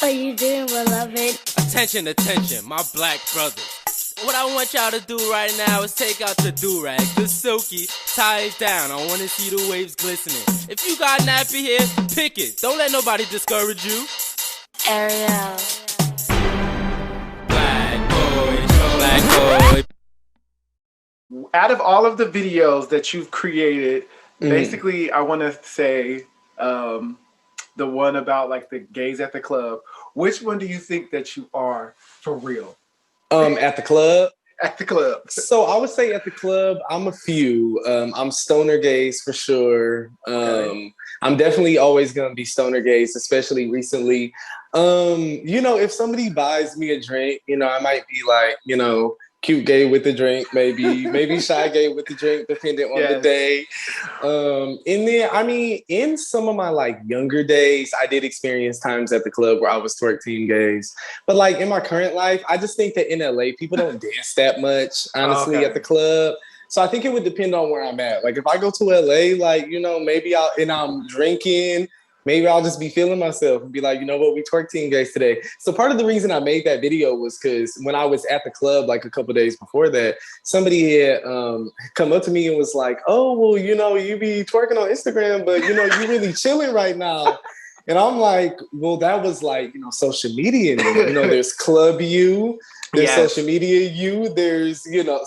What are you doing, beloved? Attention, attention, my black brothers. What I want y'all to do right now is take out the do-rag, the silky, tie it down. I want to see the waves glistening. If you got nappy hair, pick it. Don't let nobody discourage you. Ariel. Black boy, black boy. Out of all of the videos that you've created, basically, I want to say the one about like the gays at the club. Which one do you think that you are for real? At the club? At the club. So I would say at the club, I'm a few. I'm stoner gays for sure. Okay. I'm definitely always gonna be stoner gays, especially recently. If somebody buys me a drink, I might be like, cute gay with the drink, maybe shy gay with the drink, depending on the day. And then, in some of my like younger days, I did experience times at the club where I was twerk team gays. But like in my current life, I just think that in LA, people don't dance that much, honestly, at the club. So I think it would depend on where I'm at. Like if I go to LA, maybe I'm drinking, maybe I'll just be feeling myself and be like, you know what, we twerk team gays today. So part of the reason I made that video was because when I was at the club, like a couple days before that, somebody had come up to me and was like, oh, well, you be twerking on Instagram, but, you really chilling right now. And I'm like, well, that was like, social media. There's Club You, there's social media you, there's,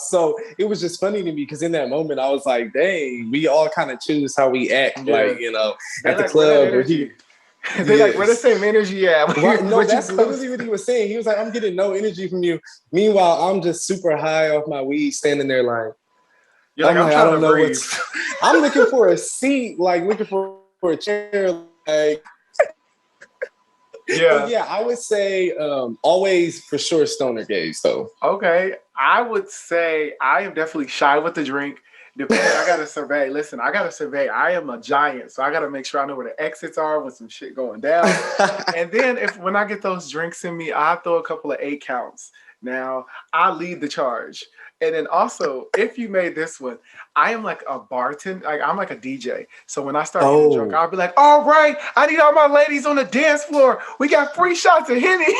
so it was just funny to me because in that moment I was like, dang, we all kind of choose how we act, at the club or here. They're like, where the same energy at? Right. No, that's literally what he was saying. He was like, I'm getting no energy from you. Meanwhile, I'm just super high off my weed, standing there like, I'm trying to breathe. I'm looking for a seat, like looking for a chair, like. Yeah, I would say always for sure stoner gays though. Okay, I would say I am definitely shy with the drink. Depending, I gotta survey. Listen, I gotta survey. I am a giant, so I gotta make sure I know where the exits are when some shit going down. And then when I get those drinks in me, I throw a couple of 8 counts. Now I lead the charge. And then also, if you made this one, I am like a bartender. Like I'm like a DJ. So when I start getting drunk, I'll be like, all right, I need all my ladies on the dance floor. We got free shots of Henny.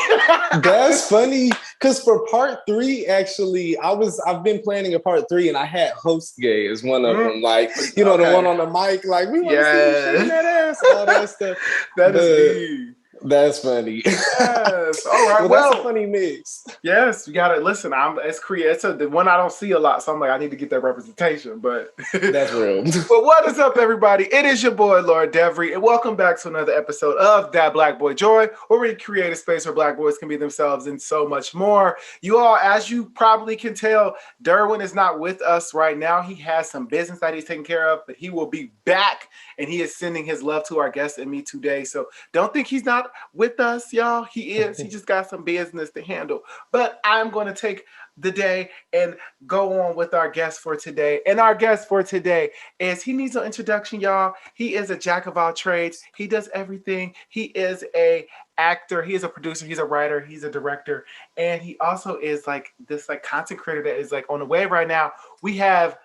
That's funny. Because for part 3, actually, I've been planning a part 3 and I had host gay as one of them. Like, the one on the mic, like, we want to see you shaking that ass, all that stuff. That is me. That's funny. Yes. All right. Well, that's a funny mix. Yes, you gotta listen. It's the one I don't see a lot, so I'm like, I need to get that representation. But that's real. But what is up, everybody? It is your boy Lord Devery, and welcome back to another episode of That Black Boy Joy, where we create a space where black boys can be themselves and so much more. You all, as you probably can tell, Derwin is not with us right now. He has some business that he's taking care of, but he will be back, and he is sending his love to our guest and me today. So don't think he's not with us, y'all. He is. He just got some business to handle. But I'm going to take the day and go on with our guest for today. And our guest for today he needs no introduction, y'all. He is a jack of all trades. He does everything. He is a actor. He is a producer. He's a writer. He's a director. And he also is like this like content creator that is like on the wave right now. We have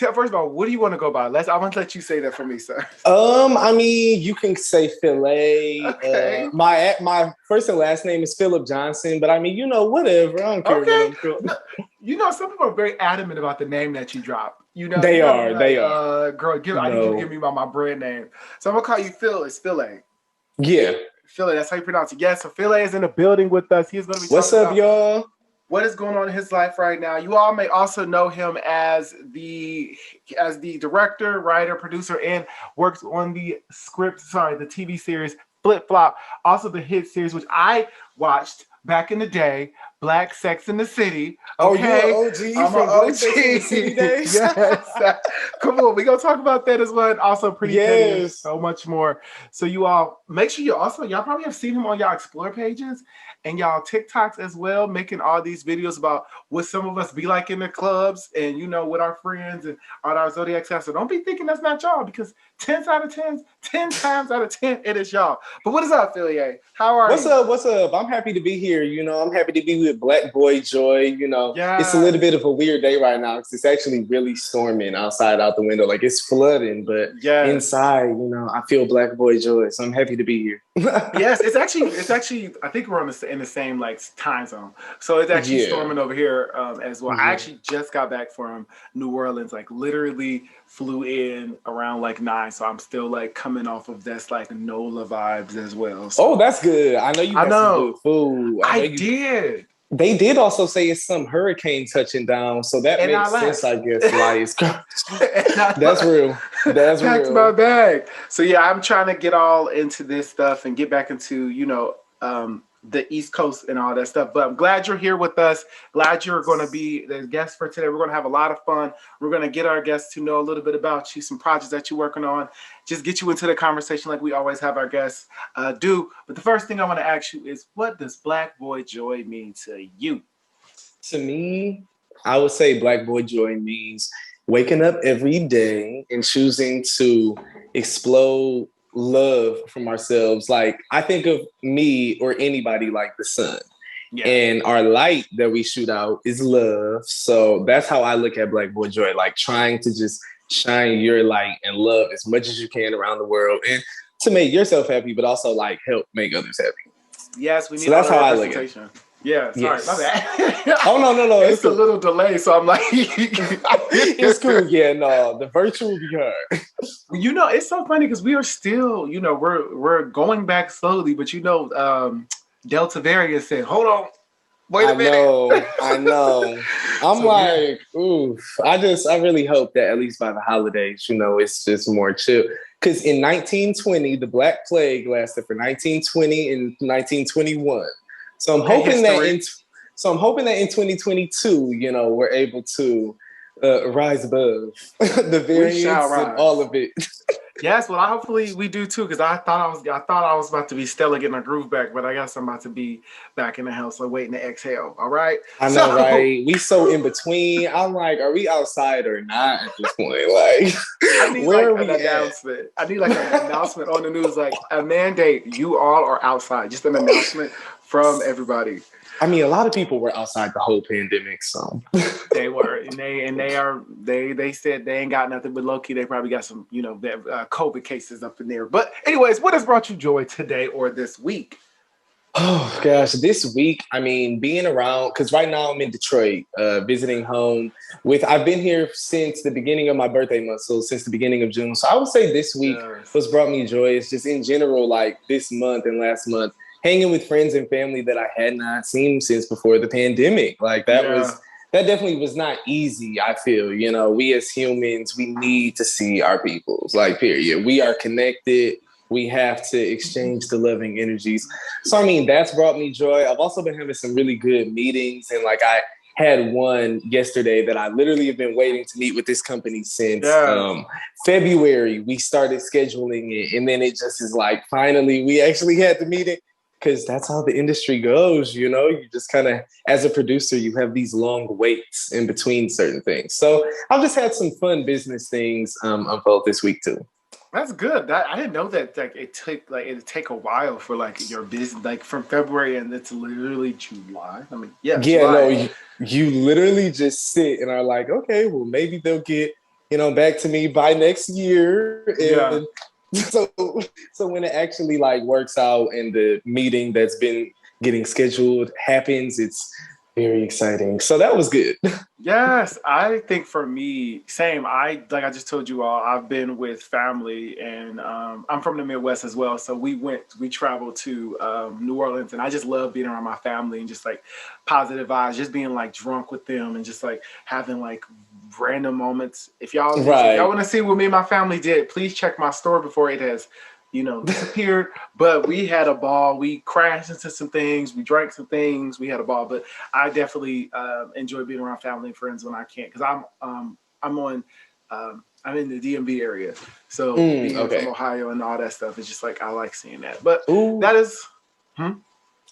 first of all, what do you want to go by? I want to let you say that for me, sir. You can say philaye. Okay. My first and last name is Philip Johnson, but whatever. I don't care. Okay. Some people are very adamant about the name that you drop. They are. Girl, I need you to give me my brand name. So I'm gonna call you Phil. It's philaye. Yeah. Philaye. That's how you pronounce it. Yes. So philaye is in the building with us. He's gonna be. What's up, y'all? What is going on in his life right now? You all may also know him as the director, writer, producer, and works on the TV series Flip Flop. Also the hit series, which I watched back in the day, Black Sex in the City. Okay? Oh, you're an OG from Black Sex in the City days? Yes. Come on, we're going to talk about that as well. And also Pretty Penny and so much more. So you all, make sure y'all probably have seen him on y'all Explore pages and y'all TikToks as well, making all these videos about what some of us be like in the clubs and, with our friends and all our Zodiac stuff. So don't be thinking that's not y'all, because 10 times out of 10, it is y'all. But what is up, philaye? How are you? What's up? I'm happy to be here. here. You know, I'm happy to be with Black Boy Joy. You know, it's a Yeah. little bit of a weird day right now because it's actually really storming outside out the window. Like it's flooding, but Yes. inside, you know, I feel Black Boy Joy. So I'm happy to be here. Yes, it's actually. I think we're in the same like time zone, so it's actually Yeah. storming over here as well. I Mhm. actually just got back from New Orleans, like literally flew in around like 9, so I'm still like coming off of that's like NOLA vibes as well. So Oh, that's good. I know you I had some know good food. I know I you. did, They did also say it's some hurricane touching down, so that and I makes sense, I left. guess. Lies. And I That's real. That's packed my real. bag. So yeah, I'm trying to get all into this stuff and get back into the East Coast and all that stuff. But I'm glad you're here with us. Glad you're going to be the guest for today. We're going to have a lot of fun. We're going to get our guests to know a little bit about you, some projects that you're working on. Just get you into the conversation like we always have our guests do. But the first thing I want to ask you is, what does Black Boy Joy mean to you? To me, I would say Black Boy Joy means waking up every day and choosing to explode love from ourselves. Like I think of me or anybody like the sun. Yeah. And our light that we shoot out is love. So that's how I look at Black Boy Joy, like trying to just shine your light and love as much as you can around the world and to make yourself happy, but also like help make others happy. Yes, we need So that's all the how I look at it. representation. Yeah, sorry, my Yes. bad. Oh, no. It's a little delay, so I'm like, it's cool. Yeah, no, the virtual will be hard. You know, it's so funny because we are still, we're going back slowly, but Delta variant said, "Hold on, wait a minute." I know. I'm So, like, oof. I really hope that at least by the holidays, you know, it's just more chill. Because in 1920, the Black Plague lasted for 1920 and 1921. So I'm hoping that in 2022, you know, we're able to rise above the we shall variants and rise. all of it. Yes, well, hopefully we do too, because I thought I was about to be Stella getting her groove back, but I guess I'm about to be back in the house, so waiting to exhale. All right. I know, right? We so in between. I'm like, are we outside or not at this point? Like, I need where like are an we at? announcement. I need like an announcement on the news, like a mandate. You all are outside. Just an announcement from everybody. I mean, a lot of people were outside the whole pandemic, so They were, and they said they ain't got nothing, but low key they probably got some, COVID cases up in there. But anyways, what has brought you joy today or this week? oh gosh, this week, I mean, being around because right now I'm in Detroit, visiting home I've been here since the beginning of my birthday month, so since the beginning of June. So I would say this week what's brought me joy is just in general, like this month and last month, hanging with friends and family that I had not seen since before the pandemic. Like that definitely was not easy. I feel, you know, we as humans, we need to see our peoples, like period. We are connected. We have to exchange the loving energies. So, I mean, that's brought me joy. I've also been having some really good meetings. And like I had one yesterday that I literally have been waiting to meet with this company since February. We started scheduling it. And then it just is like, finally, we actually had the meeting. Because that's how the industry goes, you know? You just kind of, as a producer, you have these long waits in between certain things. So I've just had some fun business things unfold this week too. That's good. I didn't know that like it'd take a while for like your business, like from February and it's literally July. I mean, yeah, no, you literally just sit and are like, okay, well maybe they'll get back to me by next year. And so when it actually like works out and the meeting that's been getting scheduled happens, it's very exciting. So that was good. Yes, I think for me, same. I just told you all, I've been with family, and I'm from the Midwest as well. So we traveled to New Orleans, and I just love being around my family and just like positive vibes, just being like drunk with them and just like having like random moments. If y'all want to see what me and my family did, please check my story before it has disappeared. But we had a ball. We crashed into some things. We drank some things. We had a ball. But I definitely enjoy being around family and friends when I can, because I'm in the DMV area. So being from Ohio and all that stuff, it's just like I like seeing that. But that is.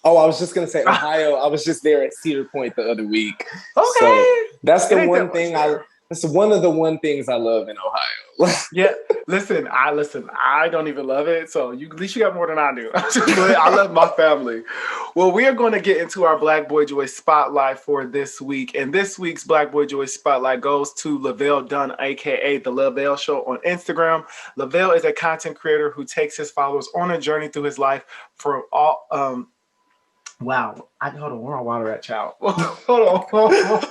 Oh, I was just gonna say Ohio. I was just there at Cedar Point the other week. Okay, so that's the one thing That's one of the one things I love in Ohio. Yeah, listen. I don't even love it. So at least you got more than I do. I love my family. Well, we are going to get into our Black Boy Joy Spotlight for this week. And this week's Black Boy Joy Spotlight goes to Lavelle Dunn, aka The Lavelle Show on Instagram. Lavelle is a content creator who takes his followers on a journey through his life for all. Wow. Hold on. Where my water at, child? Hold on.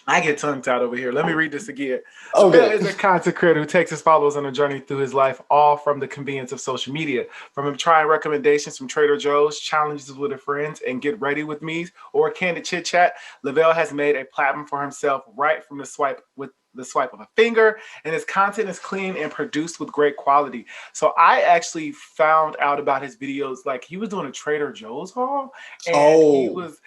I get tongue-tied over here. Let me read this again. Okay. Lavelle is a content creator who takes his followers on a journey through his life, all from the convenience of social media. From him trying recommendations from Trader Joe's, challenges with his friends, and get ready with me, or a candid chit-chat, Lavelle has made a platform for himself right from the swipe of a finger, and his content is clean and produced with great quality. So I actually found out about his videos, like he was doing a Trader Joe's haul, and he was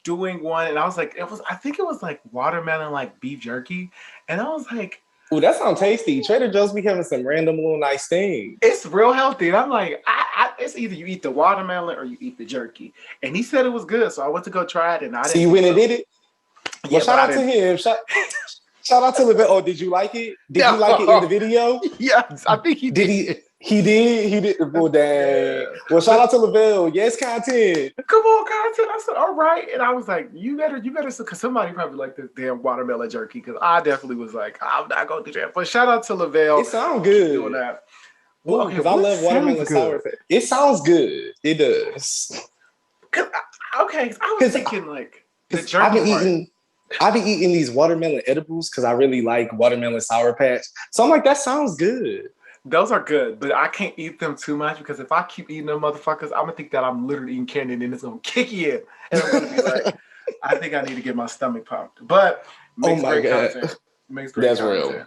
doing one, and I was like, I think it was like watermelon, like beef jerky, and I was like, ooh, that sounds tasty. Trader Joe's be having some random little nice things. it's real healthy, and I'm like, it's either you eat the watermelon or you eat the jerky, and he said it was good, so I went to go try it, and I didn't. So you went and did it? Yeah, well, shout out to him. Shout out to Lavelle. Oh, did you like it? Did you like it in the video? Yes, I think he did. He did. Well, dang. Yeah. Well, shout out to Lavelle. Yes, content. Come on, content. I said, all right. And I was like, you better, because somebody probably like this damn watermelon jerky, because I definitely was like, I'm not going to do that. But shout out to Lavelle. It sounds good. Doing that. Well, because I love watermelon sour. It sounds good. It does. Okay, I was thinking like the jerky I've been eating these watermelon edibles because I really like watermelon Sour Patch. So I'm like, that sounds good. Those are good, but I can't eat them too much because if I keep eating them motherfuckers, I'm gonna think that I'm literally eating candy and it's gonna kick you in. And I'm gonna be like, I think I need to get my stomach pumped. But makes great content. Makes great That's content. real.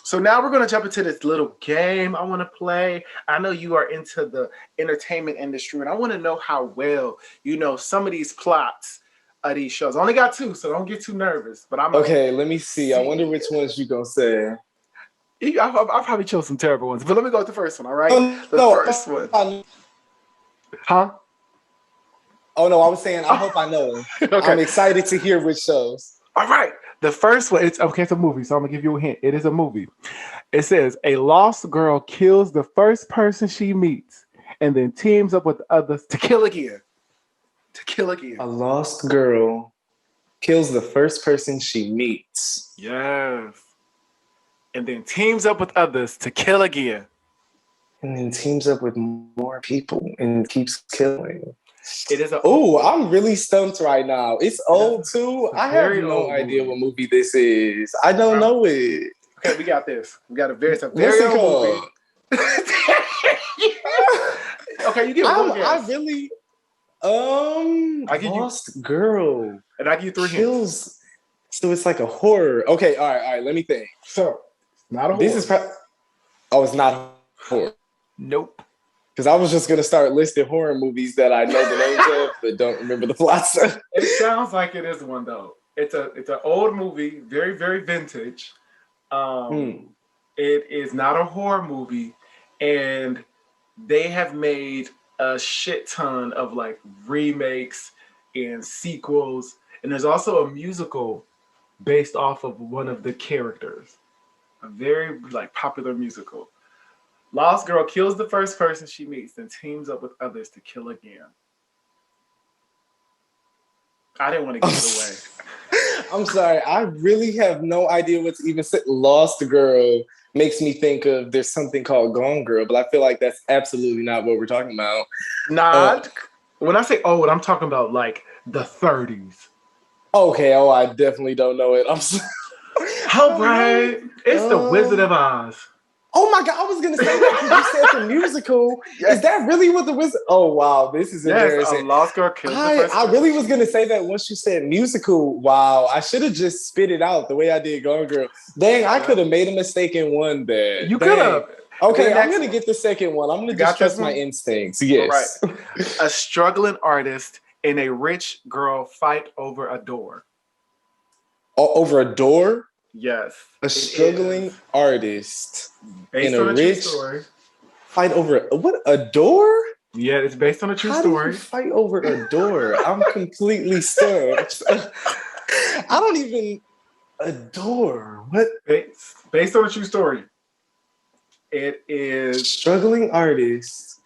So now we're gonna jump into this little game I want to play. I know you are into the entertainment industry, and I want to know how well you know some of these plots of these shows. I only got two, so don't get too nervous. But I'm okay. Let me see. I wonder which ones you gonna say. I probably chose some terrible ones, but let me go with the first one. All right, first one. Huh? Oh no, I was saying I hope I know. Okay. I'm excited to hear which shows. All right, the first one. It's a movie, so I'm gonna give you a hint. It is a movie. It says a lost girl kills the first person she meets, and then teams up with others to kill again. A lost girl kills the first person she meets. Yes. And then teams up with others to kill again. And then teams up with more people and keeps killing. It is I'm really stumped right now. It's old too. I have no idea what movie this is. I don't know it. Okay, we got this. We got a very old movie. Okay, you get one guess. I really I give lost girl. And I give you three hints. So it's like a horror. Okay, all right. Let me think. So not a horror. This is it's not horror. Nope. Because I was just gonna start listing horror movies that I know the names of, but don't remember the plots. It sounds like it is one though. It's an old movie, very very vintage. It is not a horror movie, and they have made a shit ton of like remakes and sequels, and there's also a musical based off of one of the characters. A very like popular musical. Lost girl kills the first person she meets, then teams up with others to kill again. I didn't want to give it away. I'm sorry. I really have no idea what to even say. Lost girl makes me think of there's something called Gone Girl, but I feel like that's absolutely not what we're talking about. When I say old, I'm talking about like the 30s. Okay. Oh, I definitely don't know it. I'm sorry. All right. It's The Wizard of Oz. Oh my God, I was gonna say that because you said the musical. Yes. Is that really what the wizard? Oh wow, this is embarrassing. A lost girl kills the first I really was gonna say that once you said musical. Wow, I should have just spit it out the way I did Gone Girl. Dang, I could have made a mistake in one there. You could have. Okay, I'm gonna get the second one. I'm gonna just trust my instincts. Yes. All right. A struggling artist and a rich girl fight over a door. Over a door? Yes. A struggling artist based on a rich story. Fight over a door? Yeah, it's based on a true story. How do you fight over a door? I'm completely stumped. I don't even a door. What? Based on a true story. It is struggling artist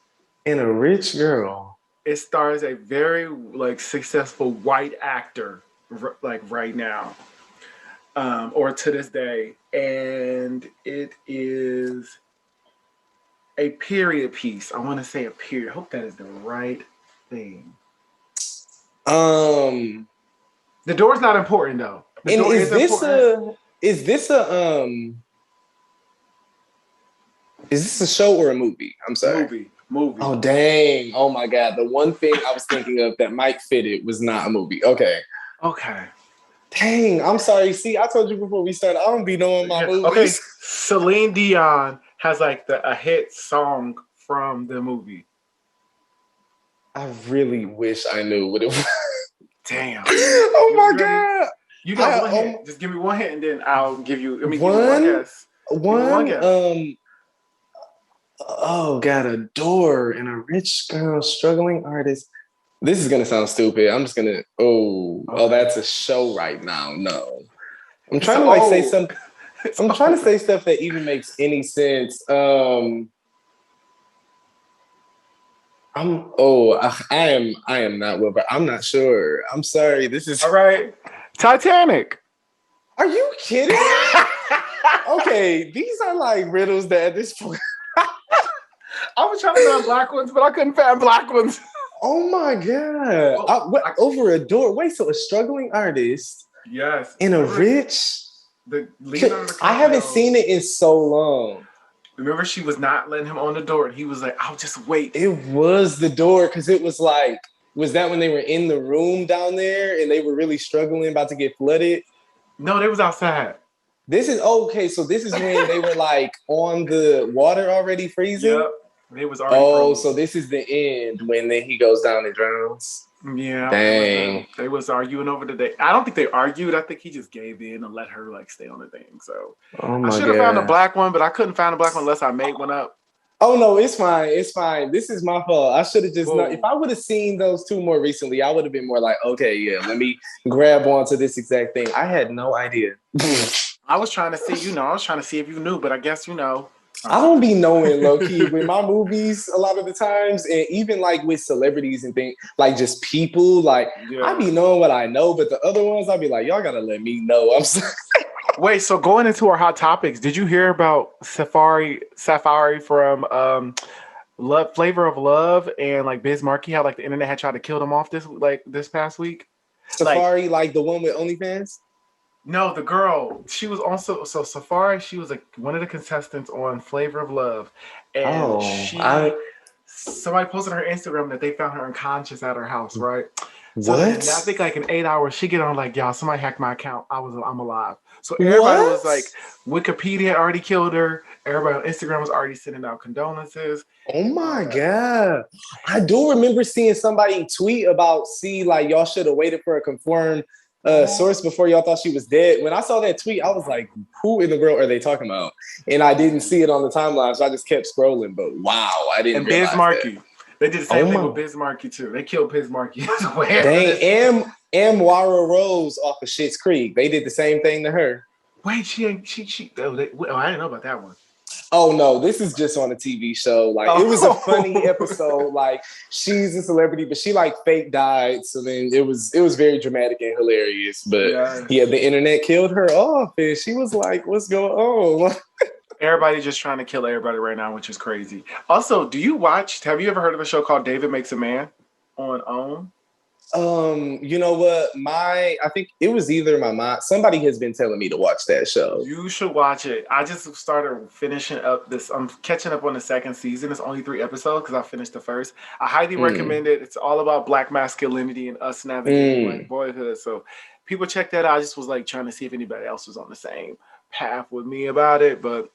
and a rich girl. it stars a very like successful white actor like right now, or to this day, and it is a period piece. I want to say a period. I hope that is the right thing. Um, The door's not important though. The and door is this important. is this a show or a movie? I'm sorry. Movie. Oh dang! Oh my god! The one thing I was thinking of that might fit it was not a movie. Okay. Okay. Dang! I'm sorry. See, I told you before we started. I don't be knowing my movies. Okay. Celine Dion has like a hit song from the movie. I really wish I knew what it was. Damn. Oh my god! You got one hint. Just give me one hint, and then I'll give you. Give you one guess. One guess. Oh god, a door and a rich girl, struggling artist. This is gonna sound stupid. I'm just gonna. Oh, that's a show right now. No, I'm trying to like say something. I'm trying to say stuff that even makes any sense. I am not Will, but I'm not sure. I'm sorry. This is all right. Titanic. Are you kidding? Okay, these are like riddles that at this point. I was trying to find black ones, but I couldn't find black ones. Oh my god! Over a door. Wait, so a struggling artist? Yes. And a rich. I haven't seen it in so long. Remember, she was not letting him on the door, and he was like, "I'll just wait." It was the door because it was like, was that when they were in the room down there and they were really struggling, about to get flooded? No, they was outside. This is okay. So this is when they were like on the water already freezing. Yep. They was already frozen. So this is the end when then he goes down and drowns. Yeah. Dang. They was arguing over the day. I don't think they argued. I think he just gave in and let her like stay on the thing. So I should have found a black one, but I couldn't find a black one unless I made one up. Oh no, it's fine. It's fine. This is my fault. I should have just known. If I would have seen those two more recently, I would have been more like, okay, yeah, let me grab onto this exact thing. I had no idea. I was trying to see, I was trying to see if you knew, but I guess I don't be knowing low key with my movies a lot of the times, and even like with celebrities and things, like just people, like I be knowing what I know, but the other ones I be like, y'all gotta let me know. I'm sorry. Wait, so going into our hot topics, did you hear about Safari from Flavor of Love and like Biz Markie, how like the internet had tried to kill them off this past week? Safari, like the one with OnlyFans? No, the girl. She was also Safari. She was like one of the contestants on Flavor of Love, and somebody posted on her Instagram that they found her unconscious at her house. Right. So I think like in 8 hours, she get on like, y'all, somebody hacked my account. I'm alive. So everybody was like, Wikipedia had already killed her. Everybody on Instagram was already sending out condolences. Oh my god! I do remember seeing somebody tweet about, like y'all should have waited for a confirmed source before y'all thought she was dead. When I saw that tweet, I was like, who in the world are they talking about? And I didn't see it on the timeline, so I just kept scrolling. But wow, I didn't realize Biz Markie. That. They did the same thing with Biz Markie too. They killed Biz Markie. Dang, Wara Rose off of Schitt's Creek. They did the same thing to her. Wait, she I didn't know about that one. Oh no, this is just on a TV show. Like it was a funny episode. Like she's a celebrity, but she like fake died. So then it was very dramatic and hilarious. But yeah, the internet killed her off, and she was like, "What's going on?" Everybody just trying to kill everybody right now, which is crazy. Also, have you ever heard of a show called David Makes a Man on OWN? You know what? I think it was either my mom. Somebody has been telling me to watch that show. You should watch it. I just started finishing up this. I'm catching up on the second season. It's only 3 episodes because I finished the first. I highly recommend it. It's all about Black masculinity and us navigating like boyhood. So people check that out. I just was like trying to see if anybody else was on the same path with me about it, but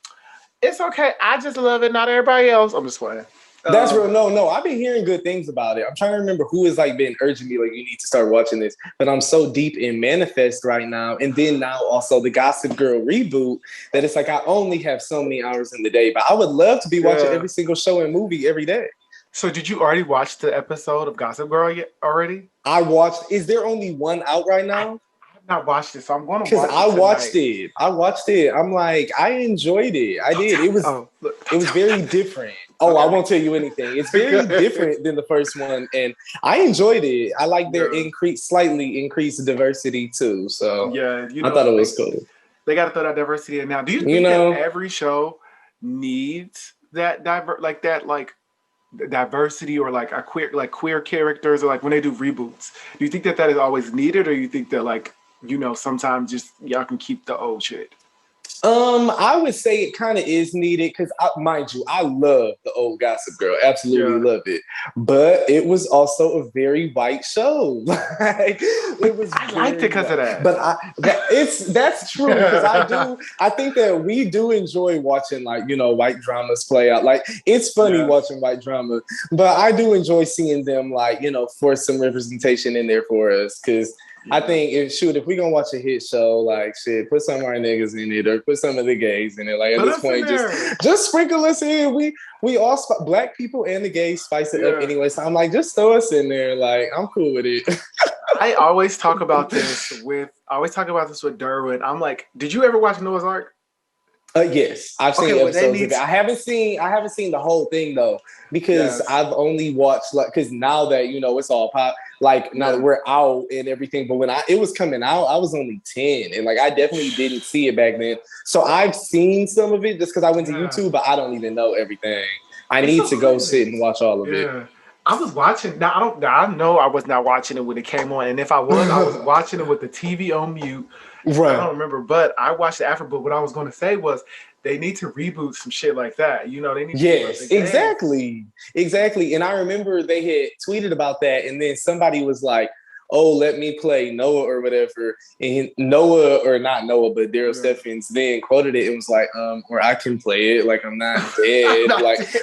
it's okay. I just love it. Not everybody else. I'm just playing. That's real. No, I've been hearing good things about it. I'm trying to remember who has like been urging me, like, you need to start watching this. But I'm so deep in Manifest right now. And then now also the Gossip Girl reboot that it's like I only have so many hours in the day. But I would love to be watching every single show and movie every day. So did you already watch the episode of Gossip Girl yet already? I watched. Is there only one out right now? I have not watched it, so I'm going to watch it. Because I watched it. I'm like, I enjoyed it. I did. It was very different. Oh, I won't tell you anything. It's very different than the first one, and I enjoyed it. I like their slightly increased diversity too. So yeah, I thought it was cool. They got to throw that diversity in now. Do you think that every show needs that diversity or like queer characters, or like when they do reboots? Do you think that is always needed, or you think that sometimes just y'all can keep the old shit? I would say it kind of is needed because, mind you, I love the old Gossip Girl. Absolutely love it. But it was also a very white show. I liked it because of that. But that's true because I think that we do enjoy watching white dramas play out. Like it's funny watching white drama, but I do enjoy seeing them force some representation in there for us because. I think if we're gonna watch a hit show, like shit, put some of our niggas in it or put some of the gays in it. Like at this point, just sprinkle us in. We all black people and the gays spice it up anyway. So I'm like, just throw us in there. Like I'm cool with it. I always talk about this with Derwin. I'm like, did you ever watch Noah's Ark? Yes, I've seen episodes of it. I haven't seen the whole thing though, because I've only watched because now that it's all pop, now that we're out and everything. But when it was coming out, I was only 10, and I definitely didn't see it back then. So I've seen some of it just because I went to YouTube, but I don't even know everything. I need to go sit and watch all of it. I was watching. Now I know I was not watching it when it came on, and if I was watching it with the TV on mute. Right. I don't remember, but I watched it after. But what I was going to say was they need to reboot some shit like that. They need to exactly. And I remember they had tweeted about that, and then somebody was like, "Oh, let me play Noah or whatever." And Noah, or not Noah, but Daryl Steffens then quoted it and was like, or I can play it. Like I'm not dead.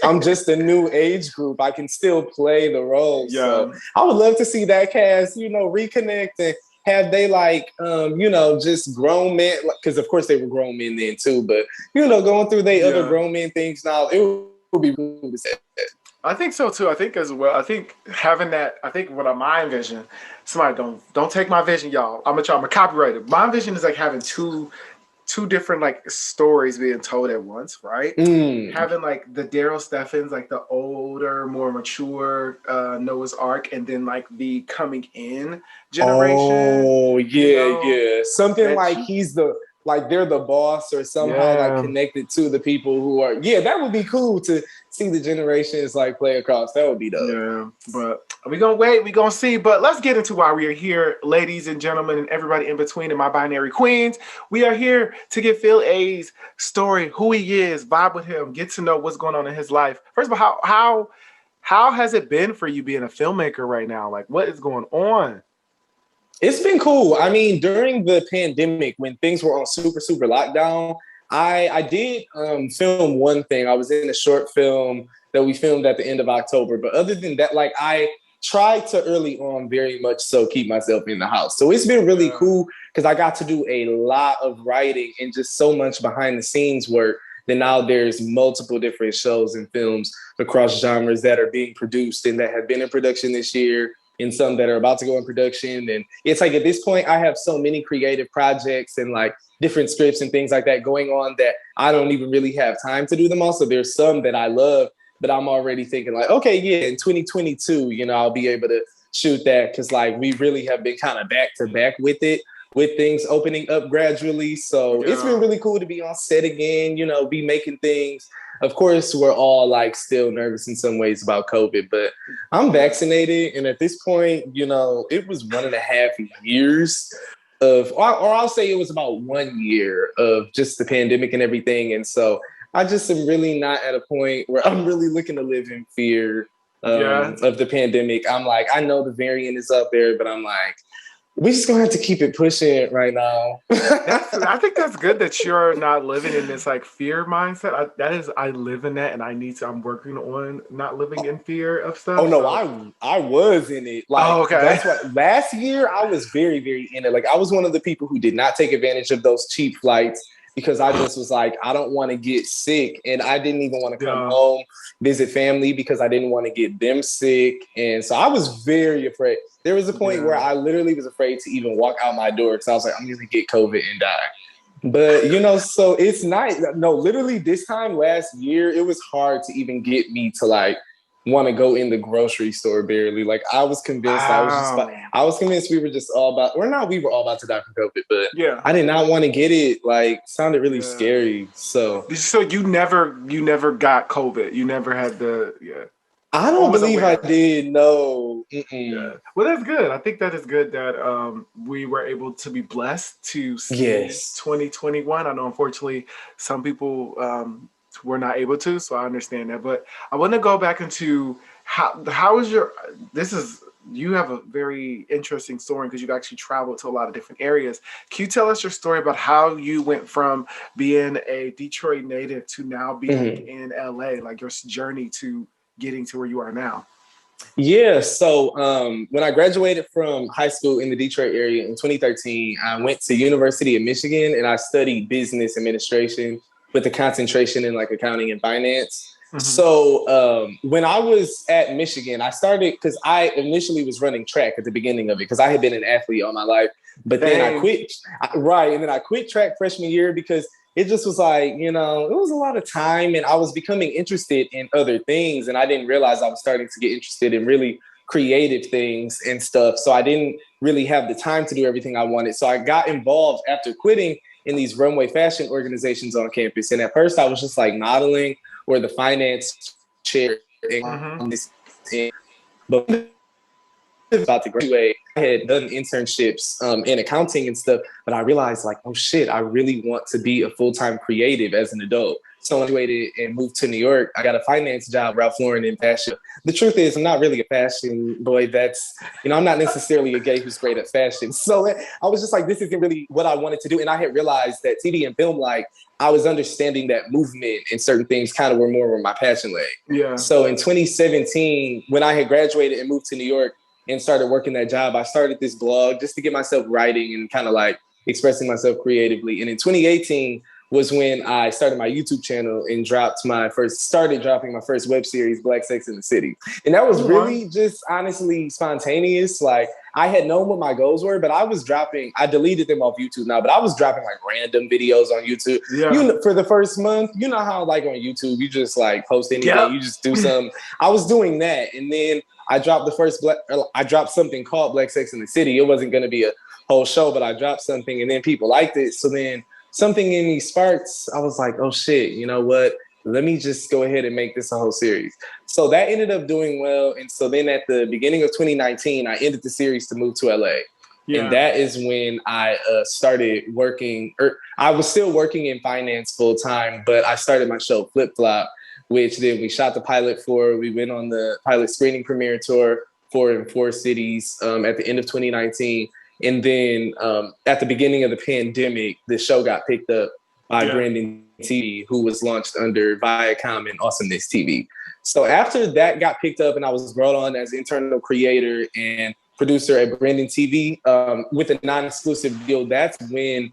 I'm just a new age group. I can still play the role. Yeah. So I would love to see that cast, reconnect and have they just grown men, because of course they were grown men then too, but going through their other grown men things now, it would be really sad. I think so too. I think as well. I think having that. I think what my vision. Somebody don't take my vision, y'all. I'm gonna copyright it. My vision is like having two different stories being told at once, right? Having the Daryl Steffens, the older, more mature Noah's Ark, and then the coming in generation. Oh yeah. Something he's they're the boss or somehow connected to the people who are. Yeah, that would be cool to see the generations play across. That would be dope. Yeah, but we're gonna wait, we're gonna see. But let's get into why we are here, ladies and gentlemen, and everybody in between, and my binary queens. We are here to get philaye's story, who he is, vibe with him, get to know what's going on in his life. First of all, how has it been for you being a filmmaker right now? What is going on? It's been cool. I mean, during the pandemic, when things were on super, super lockdown, I did film one thing. I was in a short film that we filmed at the end of October. But other than that, I tried to early on very much so keep myself in the house. So it's been really cool because I got to do a lot of writing and just so much behind the scenes work. Then now there's multiple different shows and films across genres that are being produced and that have been in production this year, and some that are about to go in production. And it's at this point, I have so many creative projects and different scripts and things like that going on that I don't even really have time to do them all. So there's some that I love, but I'm already thinking okay, yeah, in 2022, I'll be able to shoot that because we really have been kind of back to back with it, with things opening up gradually. So it's been really cool to be on set again, be making things. Of course, we're all still nervous in some ways about COVID, but I'm vaccinated. And at this point, it was 1.5 years of, or I'll say it was about 1 year of just the pandemic and everything. And so I just am really not at a point where I'm really looking to live in fear of the pandemic. I'm I know the variant is up there, but I'm we just gonna have to keep it pushing right now. I think that's good that you're not living in this fear mindset. I live in that, and I'm working on not living in fear of stuff. Oh no, I was in it. Okay. That's what last year I was very, very in it. I was one of the people who did not take advantage of those cheap flights because I just was I don't want to get sick, and I didn't even want to come home, visit family because I didn't want to get them sick, and so I was very afraid. There was a point where I literally was afraid to even walk out my door because I was I'm going to get COVID and die. But so it's nice. No, literally this time last year, it was hard to even get me to like want to go in the grocery store barely. Like I was convinced Wow. I was convinced we were just all about, or not we were all about to die from COVID, but Yeah. I did not want to get it. Like sounded really Yeah. scary. So So you never got COVID. You never had the yeah. I Or don't was believe I aware. did. No. Yeah. Well, that's good. I think that is good that we were able to be blessed to see Yes. 2021. I know, unfortunately, some people were not able to, so I understand that. But I want to go back into how is your this is you have a very interesting story because you've actually traveled to a lot of different areas. Can you tell us your story about how you went from being a Detroit native to now being Mhm. in LA, like your journey to getting to where you are now? Yeah, so when I graduated from high school in the Detroit area in 2013, I went to University of Michigan and I studied business administration with a concentration in like accounting and finance. Hmm. So when I was at Michigan, I started because I initially was running track at the beginning of it because I had been an athlete all my life, but then I Same. quit. Right, and then I quit track freshman year because it just was like, it was a lot of time and I was becoming interested in other things. And I didn't realize I was starting to get interested in really creative things and stuff. So I didn't really have the time to do everything I wanted. So I got involved after quitting in these runway fashion organizations on campus. And at first I was just like modeling or the finance chair. Hmm. But about to graduate, I had done internships in accounting and stuff, but I realized like, oh shit, I really want to be a full-time creative as an adult. So I graduated and moved to New York. I got a finance job, Ralph Lauren in fashion. The truth is, I'm not really a fashion boy. I'm not necessarily a gay who's great at fashion. So I was just like, this isn't really what I wanted to do. And I had realized that TV and film, like, I was understanding that movement and certain things kind of were more where my passion lay. Yeah. So in 2017, when I had graduated and moved to New York, and started working that job, I started this blog just to get myself writing and kind of like expressing myself creatively. And in 2018 was when I started my YouTube channel and started dropping my first web series, Black Sex in the City. And that was Come on. really just honestly spontaneous. Like I had known what my goals were, but I deleted them off YouTube now, but I was dropping like random videos on YouTube. Yeah. For the first month, you know how like on YouTube, you just like post anything, Yep. you just do something. I was doing that. And then I dropped something called Black Sex in the City. It wasn't going to be a whole show, but I dropped something and then people liked it. So then something in me sparks. I was like, oh shit, you know what? Let me just go ahead and make this a whole series. So that ended up doing well. And so then at the beginning of 2019, I ended the series to move to LA. And Yeah. that is when I started working, I was still working in finance full time, but I started my show Flip Flop, which then we shot the pilot for. We went on the pilot screening premiere tour in four cities at the end of 2019. And then at the beginning of the pandemic, the show got picked up by Yeah. Brandon TV, who was launched under Viacom and Awesomeness TV. So after that got picked up and I was brought on as internal creator and producer at Brandon TV with a non-exclusive deal, that's when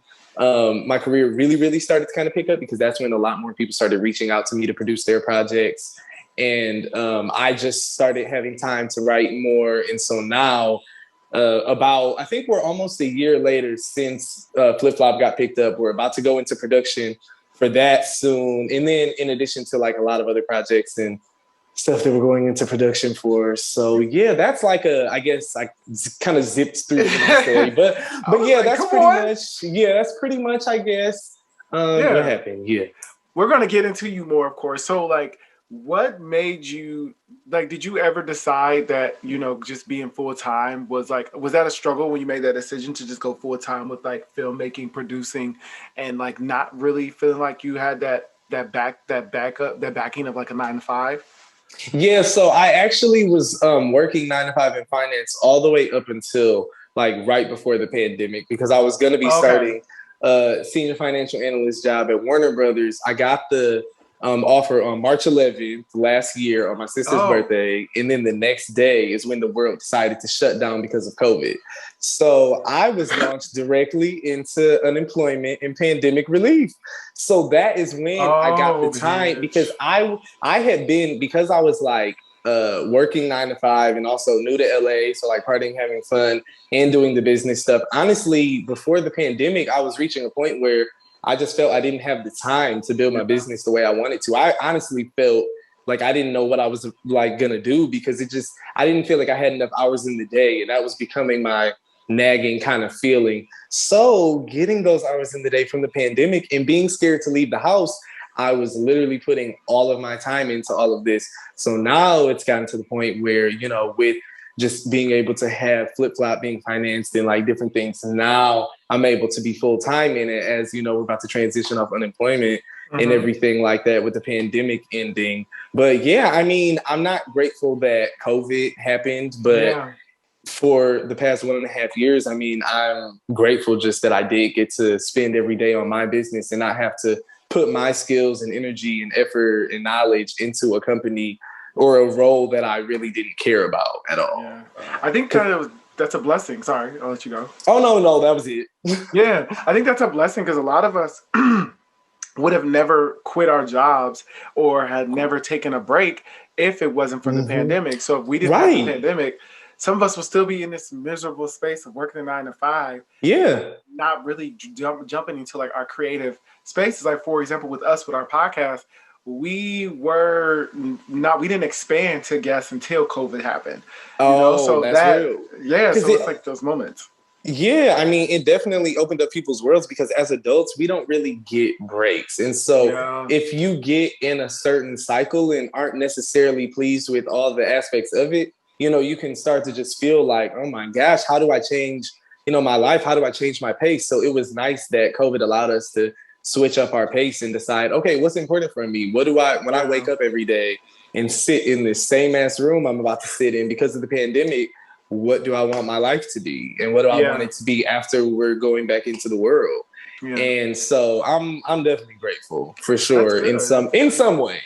my career really, really started to kind of pick up because that's when a lot more people started reaching out to me to produce their projects. And I just started having time to write more. And so now, I think we're almost a year later since Flip Flop got picked up. We're about to go into production for that soon. And then in addition to like a lot of other projects and stuff that we're going into production for. So yeah, that's like I guess I kind of zipped through the story, but yeah, Like, that's pretty much, I guess, what yeah. happened. Yeah. We're gonna get into you more, of course. So, like, what made you like? Did you ever decide that just being full time was that a struggle when you made that decision to just go full time with like filmmaking, producing, and like not really feeling like you had that backing of like a 9 to 5? Yeah, so I actually was working 9 to 5 in finance all the way up until like right before the pandemic because I was going to be Okay. starting a senior financial analyst job at Warner Brothers. I got the offer on March 11th last year on my sister's Oh. birthday, and then the next day is when the world decided to shut down because of COVID. So I was launched directly into unemployment and pandemic relief. So that is when I got the Oh, time bitch. because I had been because I was like working 9 to 5 and also new to LA. So like partying, having fun and doing the business stuff. Honestly, before the pandemic, I was reaching a point where I just felt I didn't have the time to build my business the way I wanted to. I honestly felt like I didn't know what I was like gonna do because I didn't feel like I had enough hours in the day, and that was becoming my nagging kind of feeling. So getting those hours in the day from the pandemic and being scared to leave the house, I was literally putting all of my time into all of this. So now it's gotten to the point where, you know, with just being able to have flip-flop being financed and like different things, now I'm able to be full-time in it, as you know, we're about to transition off unemployment and everything like that with the pandemic ending. But yeah, I mean, I'm not grateful that COVID happened, but for the past 1.5 years, I mean, I'm grateful just that I did get to spend every day on my business and not have to put my skills and energy and effort and knowledge into a company or a role that I really didn't care about at all. Yeah. I think that's a blessing. Sorry, I'll let you go. Oh, no, that was it. Yeah, I think that's a blessing because a lot of us would have never quit our jobs or had never taken a break if it wasn't for the pandemic. So if we didn't have the pandemic, some of us will still be in this miserable space of working a 9 to 5. Yeah. Not really jumping into like our creative spaces. Like, for example, with us, with our podcast, we didn't expand to guests until COVID happened. So that's real. Yeah. So it's like those moments. Yeah, I mean, it definitely opened up people's worlds because as adults, we don't really get breaks. And so if you get in a certain cycle and aren't necessarily pleased with all the aspects of it, you know, you can start to just feel like, oh my gosh, how do I change, you know, my life? How do I change my pace? So it was nice that COVID allowed us to switch up our pace and decide, okay, what's important for me? What do when I wake up every day and sit in this same ass room I'm about to sit in because of the pandemic, what do I want my life to be? And what do I want it to be after we're going back into the world? Yeah. And so I'm definitely grateful for sure in some ways.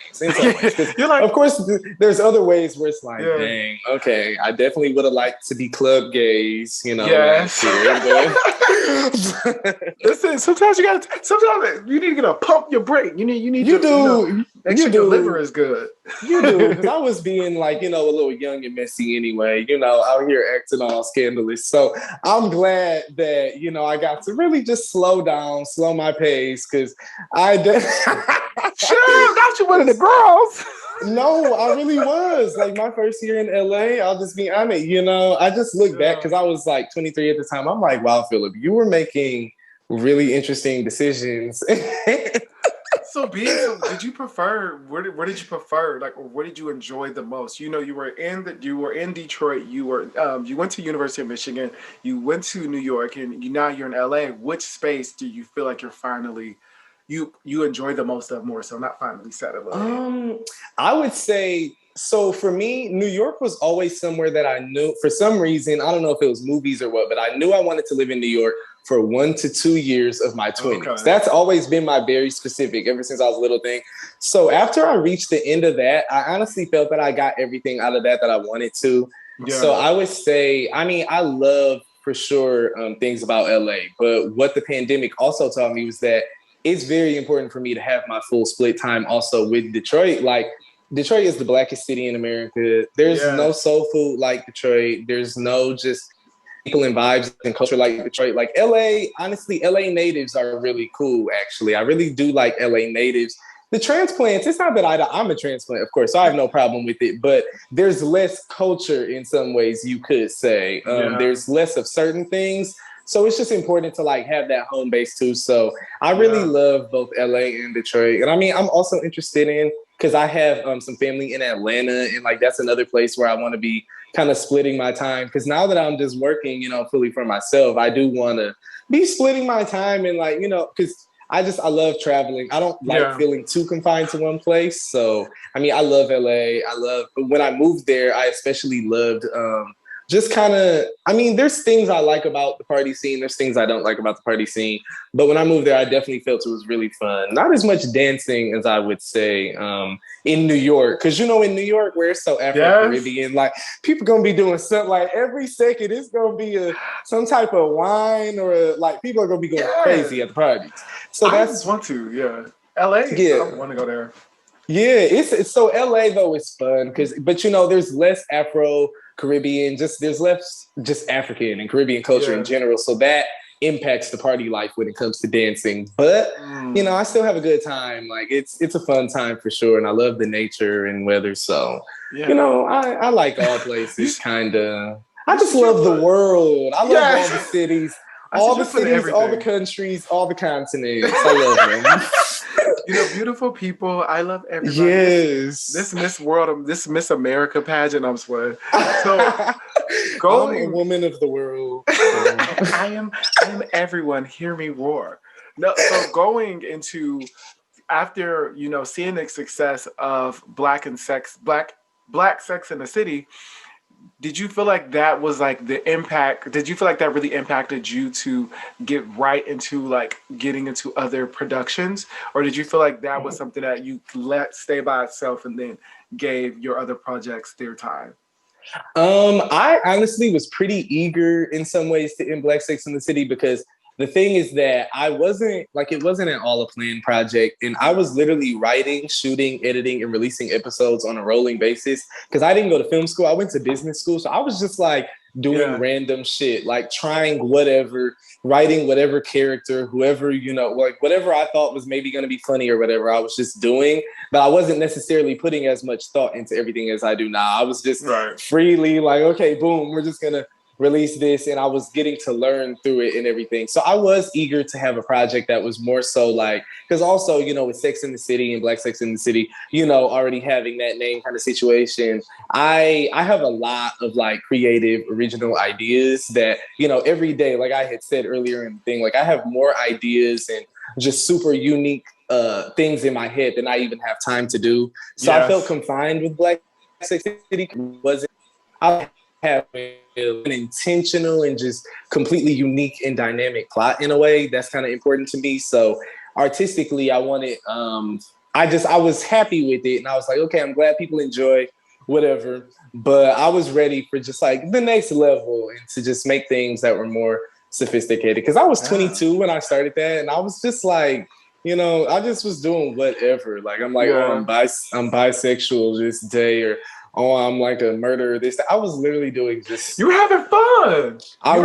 You're like, of course, there's other ways where it's like, dang, okay, I definitely would have liked to be club gays, you know. Yes. Listen, sometimes you need to get a pump your brake. You need make sure your liver is good. You do, because I was being like, you know, a little young and messy anyway, you know, out here acting all scandalous. So I'm glad that, you know, I got to really just slow my pace, because sure, got you one of the girls. No, I really was. Like my first year in LA, I'll just be honest, you know, I just look back because I was like 23 at the time. I'm like, wow, Philip, you were making really interesting decisions. So did you prefer, where did you prefer, like, or what did you enjoy the most? You know, you were in Detroit, you went to University of Michigan, you went to New York, and now you're in LA. Which space do you feel like you're finally, you enjoy the most of more so, not finally settled? I would say, so for me, New York was always somewhere that I knew, for some reason, I don't know if it was movies or what, but I knew I wanted to live in New York for 1 to 2 years of my 20s. Okay. That's always been my very specific, ever since I was a little thing. So after I reached the end of that, I honestly felt that I got everything out of that I wanted to. Yeah. So I would say, I mean, I love for sure things about LA, but what the pandemic also taught me was that it's very important for me to have my full split time also with Detroit. Like, Detroit is the blackest city in America. There's no soul food like Detroit. There's no just people and vibes and culture like Detroit. Like LA, honestly, LA natives are really cool, actually. I really do like LA natives. The transplants, it's not that I'm a transplant, of course, so I have no problem with it, but there's less culture in some ways, you could say. There's less of certain things. So it's just important to like have that home base too. So I really love both LA and Detroit. And I mean, I'm also interested in, because I have some family in Atlanta, and like that's another place where I want to be kind of splitting my time. Because now that I'm just working, you know, fully for myself, I do want to be splitting my time and like, you know, because I love traveling. I don't like feeling too confined to one place. So, I mean, I love LA. When I moved there, I especially loved just kind of, I mean, there's things I like about the party scene. There's things I don't like about the party scene. But when I moved there, I definitely felt it was really fun. Not as much dancing as I would say in New York. Because, you know, in New York, where it's so Afro-Caribbean, like people going to be doing something like every second, it's going to be some type of wine or like people are going to be going crazy at the parties. So I just want to, LA, I want to go there. Yeah, it's so LA though is fun but you know, there's less Afro-Caribbean, there's less just African and Caribbean culture in general. So that impacts the party life when it comes to dancing. But you know, I still have a good time. Like it's a fun time for sure, and I love the nature and weather. So you know, I like all places, kind of. I just love the world. I love all the cities. All the cities, all the countries, all the continents. I love them. You know, beautiful people. I love everybody. Yes. This Miss World, this Miss America pageant, I'm sweating. So I'm a woman of the world. I am everyone. Hear me roar. No, so going into after, you know, seeing the success of Black Sex in the City, did you feel like that was like the impact? Did you feel like that really impacted you to get right into like getting into other productions? Or did you feel like that was something that you let stay by itself and then gave your other projects their time? I honestly was pretty eager in some ways to end Black Sex in the City because the thing is that it wasn't an all a planned project. And I was literally writing, shooting, editing, and releasing episodes on a rolling basis because I didn't go to film school. I went to business school. So I was just like doing random shit, like trying whatever, writing whatever character, whoever, you know, like whatever I thought was maybe going to be funny or whatever I was just doing. But I wasn't necessarily putting as much thought into everything as I do now. I was just freely like, okay, boom, we're just going to release this, and I was getting to learn through it and everything. So I was eager to have a project that was more so like, because also, you know, with Sex in the City and Black Sex in the City, you know, already having that name kind of situation, I have a lot of like creative, original ideas that, you know, every day, like I had said earlier in the thing, like I have more ideas and just super unique things in my head than I even have time to do. So I felt confined with Black Sex in the City. I have an intentional and just completely unique and dynamic plot in a way that's kind of important to me. So artistically, I wanted, I was happy with it. And I was like, okay, I'm glad people enjoy whatever. But I was ready for just like the next level and to just make things that were more sophisticated. Because I was 22 when I started that. And I was just like, you know, I just was doing whatever. Like, I'm like, oh, I'm bisexual this day, or oh, I'm like a murderer. I was literally doing just. You were having fun. I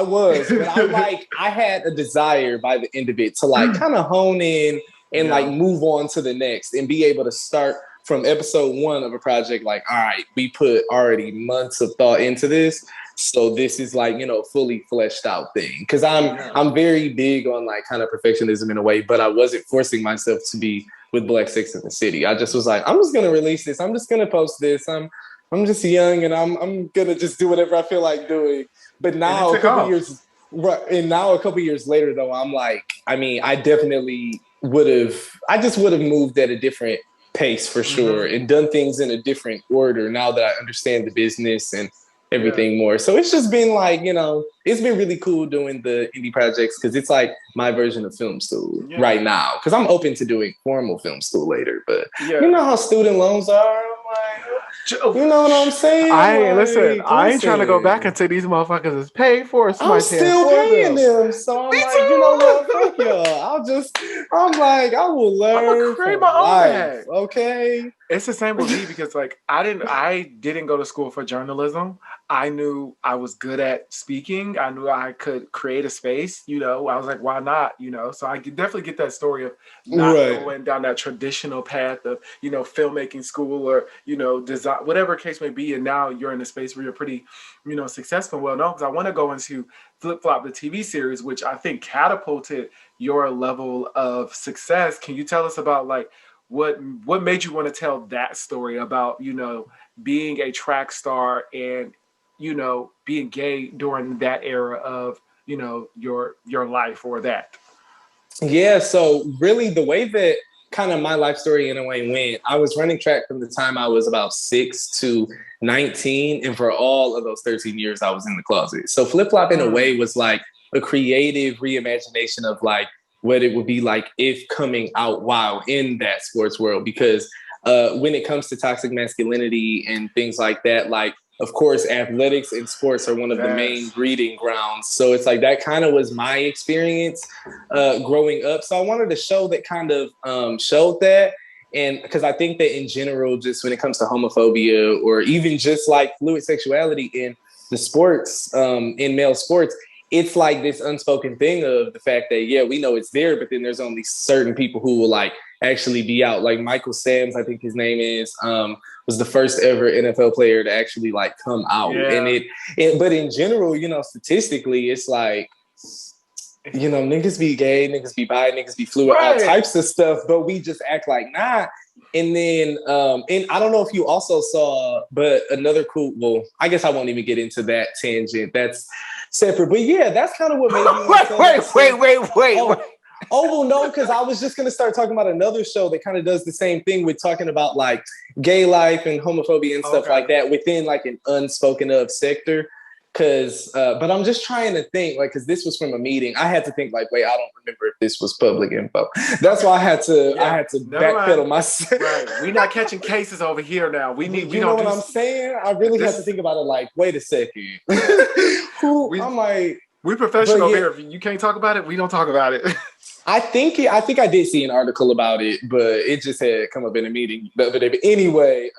was, but I had a desire by the end of it to like kind of hone in and like move on to the next and be able to start from episode 1 of a project. Like, all right, we put already months of thought into this. So this is like, you know, fully fleshed out thing. Cause I'm very big on like kind of perfectionism in a way, but I wasn't forcing myself to be with Black Sex in the City. I just was like, I'm just gonna release this. I'm just gonna post this. I'm just young and I'm gonna just do whatever I feel like doing. But now a couple years later though, I'm like, I mean, I definitely would have moved at a different pace for sure and done things in a different order now that I understand the business and everything more. So it's just been like, you know, it's been really cool doing the indie projects because it's like my version of film school right now. Because I'm open to doing formal film school later, but you know how student loans are. Like, you know what I'm saying? I ain't trying to go back and say these motherfuckers is paid for. I'm still paying them. So I'm like, you know what? Fuck y'all. I'm like, I will learn. I'm gonna create my own bag. Okay. It's the same with me because like I didn't go to school for journalism. I knew I was good at speaking. I knew I could create a space, you know. I was like, why not? You know, so I could definitely get that story of not going down that traditional path of, you know, filmmaking school or, you know, design, whatever case may be. And now you're in a space where you're pretty, you know, successful. Well, no, because I want to go into Flip Flop, the TV series, which I think catapulted your level of success. Can you tell us about like what made you want to tell that story about, you know, being a track star and, you know, being gay during that era of, you know, your life or that? Yeah, so really the way that kind of my life story in a way went, I was running track from the time I was about 6 to 19. And for all of those 13 years, I was in the closet. So Flip Flop in a way was like a creative reimagination of like what it would be like if coming out while in that sports world. Because when it comes to toxic masculinity and things like that, like, of course, athletics and sports are one of the main breeding grounds. So it's like that kind of was my experience growing up. So I wanted to show that kind of showed that. And because I think that in general, just when it comes to homophobia or even just like fluid sexuality in the sports, in male sports, it's like this unspoken thing of the fact that, yeah, we know it's there, but then there's only certain people who will like actually be out. Like Michael Sams, I think his name is, was the first ever NFL player to actually like come out. Yeah. And but in general, you know, statistically, it's like, you know, niggas be gay, niggas be bi, niggas be fluid, all types of stuff, but we just act like nah. And then, and I don't know if you also saw, but another cool, well, I guess I won't even get into that tangent. That's separate. But yeah, that's kind of what made me wait. Oh, well, no, because I was just going to start talking about another show that kind of does the same thing with talking about like gay life and homophobia and stuff like that within like an unspoken of sector. But I'm just trying to think, like, because this was from a meeting. I had to think, like, wait, I don't remember if this was public info. That's why I had to backpedal myself. Right. We're not catching cases over here now. You know what I'm saying? I really had to think about it. Like, wait a second. I'm like, we professional here. If you can't talk about it, we don't talk about it. I think I did see an article about it, but it just had come up in a meeting the other day. But anyway,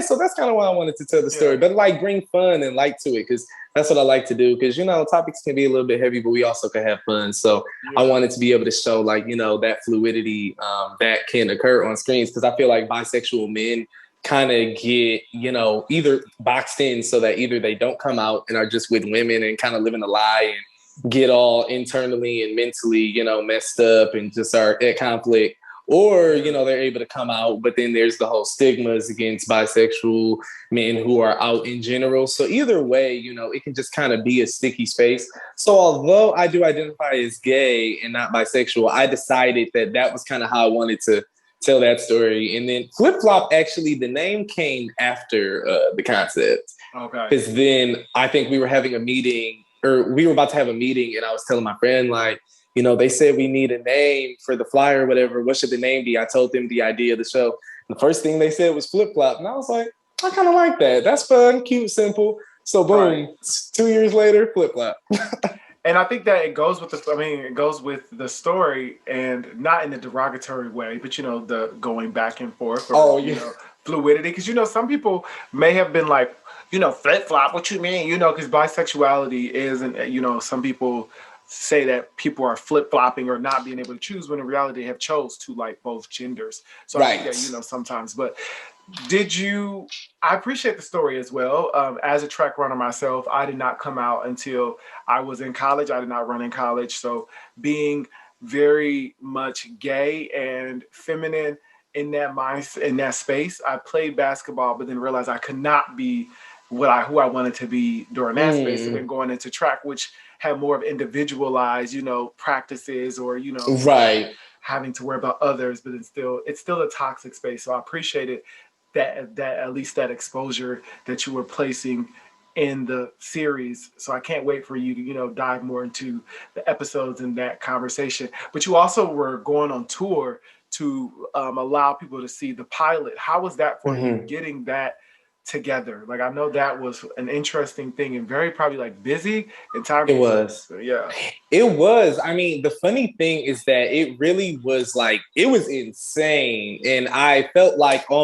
so that's kind of why I wanted to tell the story. But like bring fun and light to it, because that's what I like to do. Because, you know, topics can be a little bit heavy, but we also can have fun. So I wanted to be able to show like, you know, that fluidity that can occur on screens. Because I feel like bisexual men kind of get, you know, either boxed in so that either they don't come out and are just with women and kind of living a lie and get all internally and mentally, you know, messed up and just are at conflict, or, you know, they're able to come out, but then there's the whole stigmas against bisexual men who are out in general. So either way, you know, it can just kind of be a sticky space. So although I do identify as gay and not bisexual, I decided that that was kind of how I wanted to tell that story. And then Flip Flop, actually, the name came after the concept. Okay. Because then I think we were having a meeting, or we were about to have a meeting, and I was telling my friend, like, you know, they said we need a name for the flyer or whatever. What should the name be? I told them the idea of the show. The first thing they said was Flip Flop. And I was like, I kind of like that. That's fun, cute, simple. So boom, 2 years later, Flip Flop. And I think that it goes with the story, and not in a derogatory way, but, you know, the going back and forth. Or, you know, fluidity. Because, you know, some people may have been like, you know, flip flop, what you mean? You know, because bisexuality isn't, you know, some people say that people are flip flopping or not being able to choose, when in reality they have chose to like both genders. So I think that, you know, sometimes, but I appreciate the story as well. As a track runner myself, I did not come out until I was in college. I did not run in college. So being very much gay and feminine in that space, I played basketball, but then realized I could not be who I wanted to be during that space, and then going into track, which had more of individualized, you know, practices, or, you know, having to worry about others, but it's still a toxic space. So I appreciated that at least that exposure that you were placing in the series. So I can't wait for you to, you know, dive more into the episodes and that conversation. But you also were going on tour to allow people to see the pilot. How was that for you, getting that together? Like, I know that was an interesting thing and very probably like busy and time. It was. So, yeah. It was. I mean, the funny thing is that it really was like, it was insane. And I felt like I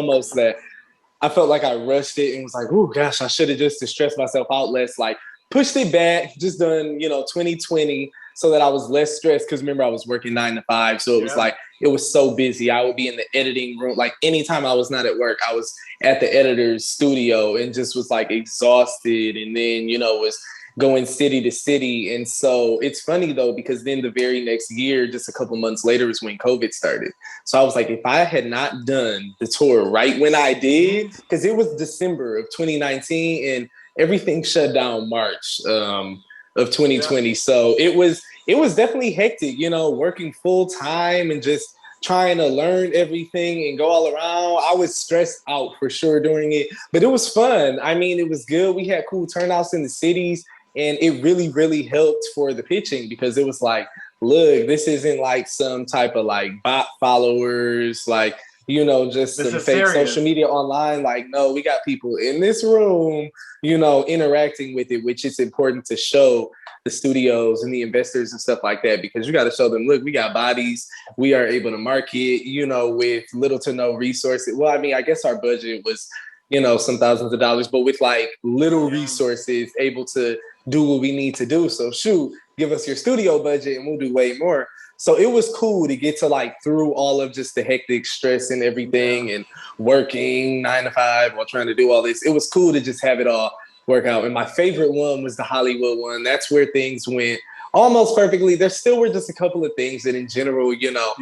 rushed it and was like, oh gosh, I should have just stressed myself out less, like pushed it back, just done, you know, 2020, so that I was less stressed. Cause remember, I was working 9 to 5. So it was like, it was so busy. I would be in the editing room. Like anytime I was not at work, I was at the editor's studio and just was like exhausted. And then, you know, was going city to city. And so it's funny though, because then the very next year, just a couple months later, is when COVID started. So I was like, if I had not done the tour right when I did, because it was December of 2019 and everything shut down March of 2020. Yeah. So it was definitely hectic, you know, working full time and just trying to learn everything and go all around. I was stressed out for sure during it, but it was fun. I mean, it was good. We had cool turnouts in the cities, and it really, really helped for the pitching, because it was like, look, this isn't like some type of like bot followers, like, you know, just some fake social media online. Like, no, we got people in this room, you know, interacting with it, which is important to show the studios and the investors and stuff like that, because you got to show them, look, we got bodies, we are able to market, you know, with little to no resources. Well, I mean, I guess our budget was, you know, some thousands of dollars, but with like little resources, able to do what we need to do. So shoot, give us your studio budget and we'll do way more. So it was cool to get to like through all of just the hectic stress and everything and working 9 to 5 while trying to do all this. It was cool to just have it all work out. And my favorite one was the Hollywood one. That's where things went almost perfectly. There still were just a couple of things that in general, you know,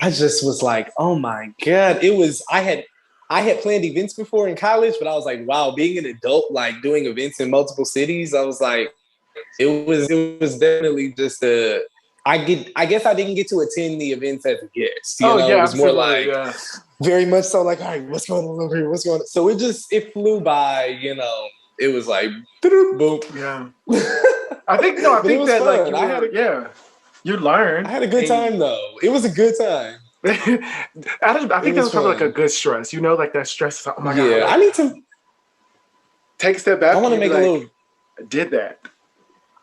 I just was like, oh my God. I had planned events before in college, but I was like, wow, being an adult, like doing events in multiple cities, I was like, it was definitely just I guess I didn't get to attend the events as a guest. You know, it was more like very much so like, all right, what's going on over here? What's going on? So it flew by, you know. It was like boom. Yeah. I think that fun. Like you learned. I had a good time though. It was a good time. I think that was probably like a good stress. You know, like that stress. Oh my God. Yeah, I need to take a step back. I want to make a little. Did that.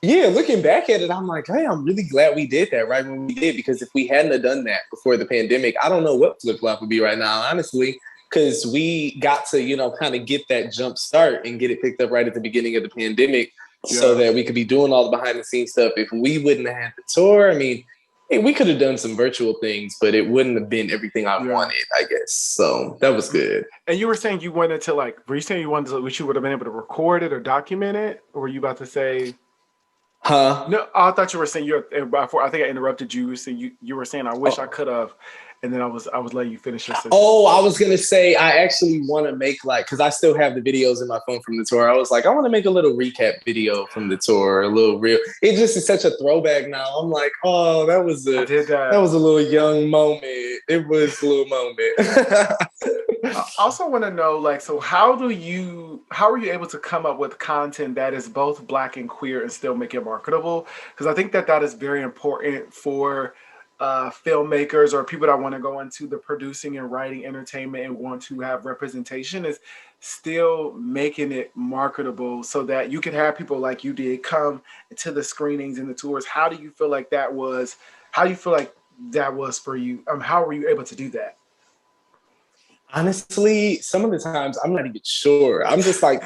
Yeah, looking back at it, I'm like, hey, I'm really glad we did that right when we did, because if we hadn't have done that before the pandemic, I don't know what Flip Flop would be right now, honestly, because we got to, you know, kind of get that jump start and get it picked up right at the beginning of the pandemic so that we could be doing all the behind the scenes stuff. If we wouldn't have had the tour, I mean, hey, we could have done some virtual things, but it wouldn't have been everything I wanted, I guess. So that was good. And you were saying you wanted to were you saying you wanted to, wish you would have been able to record it or document it? Or were you about to say... Huh? No, I thought you were saying before. I think I interrupted you. So you were saying I wish I could have, and then I was letting you finish your sentence. Oh, I was gonna say I actually want to make because I still have the videos in my phone from the tour. I was like, I want to make a little recap video from the tour, a little reel. It just is such a throwback now. I'm like, oh, that was a little young moment. It was a little moment. I also want to know, so how are you able to come up with content that is both Black and queer and still make it marketable? Because I think that is very important for filmmakers or people that want to go into the producing and writing entertainment and want to have representation, is still making it marketable so that you can have people like you did come to the screenings and the tours. How do you feel like that was for you? How were you able to do that? Honestly, some of the times I'm not even sure. I'm just like,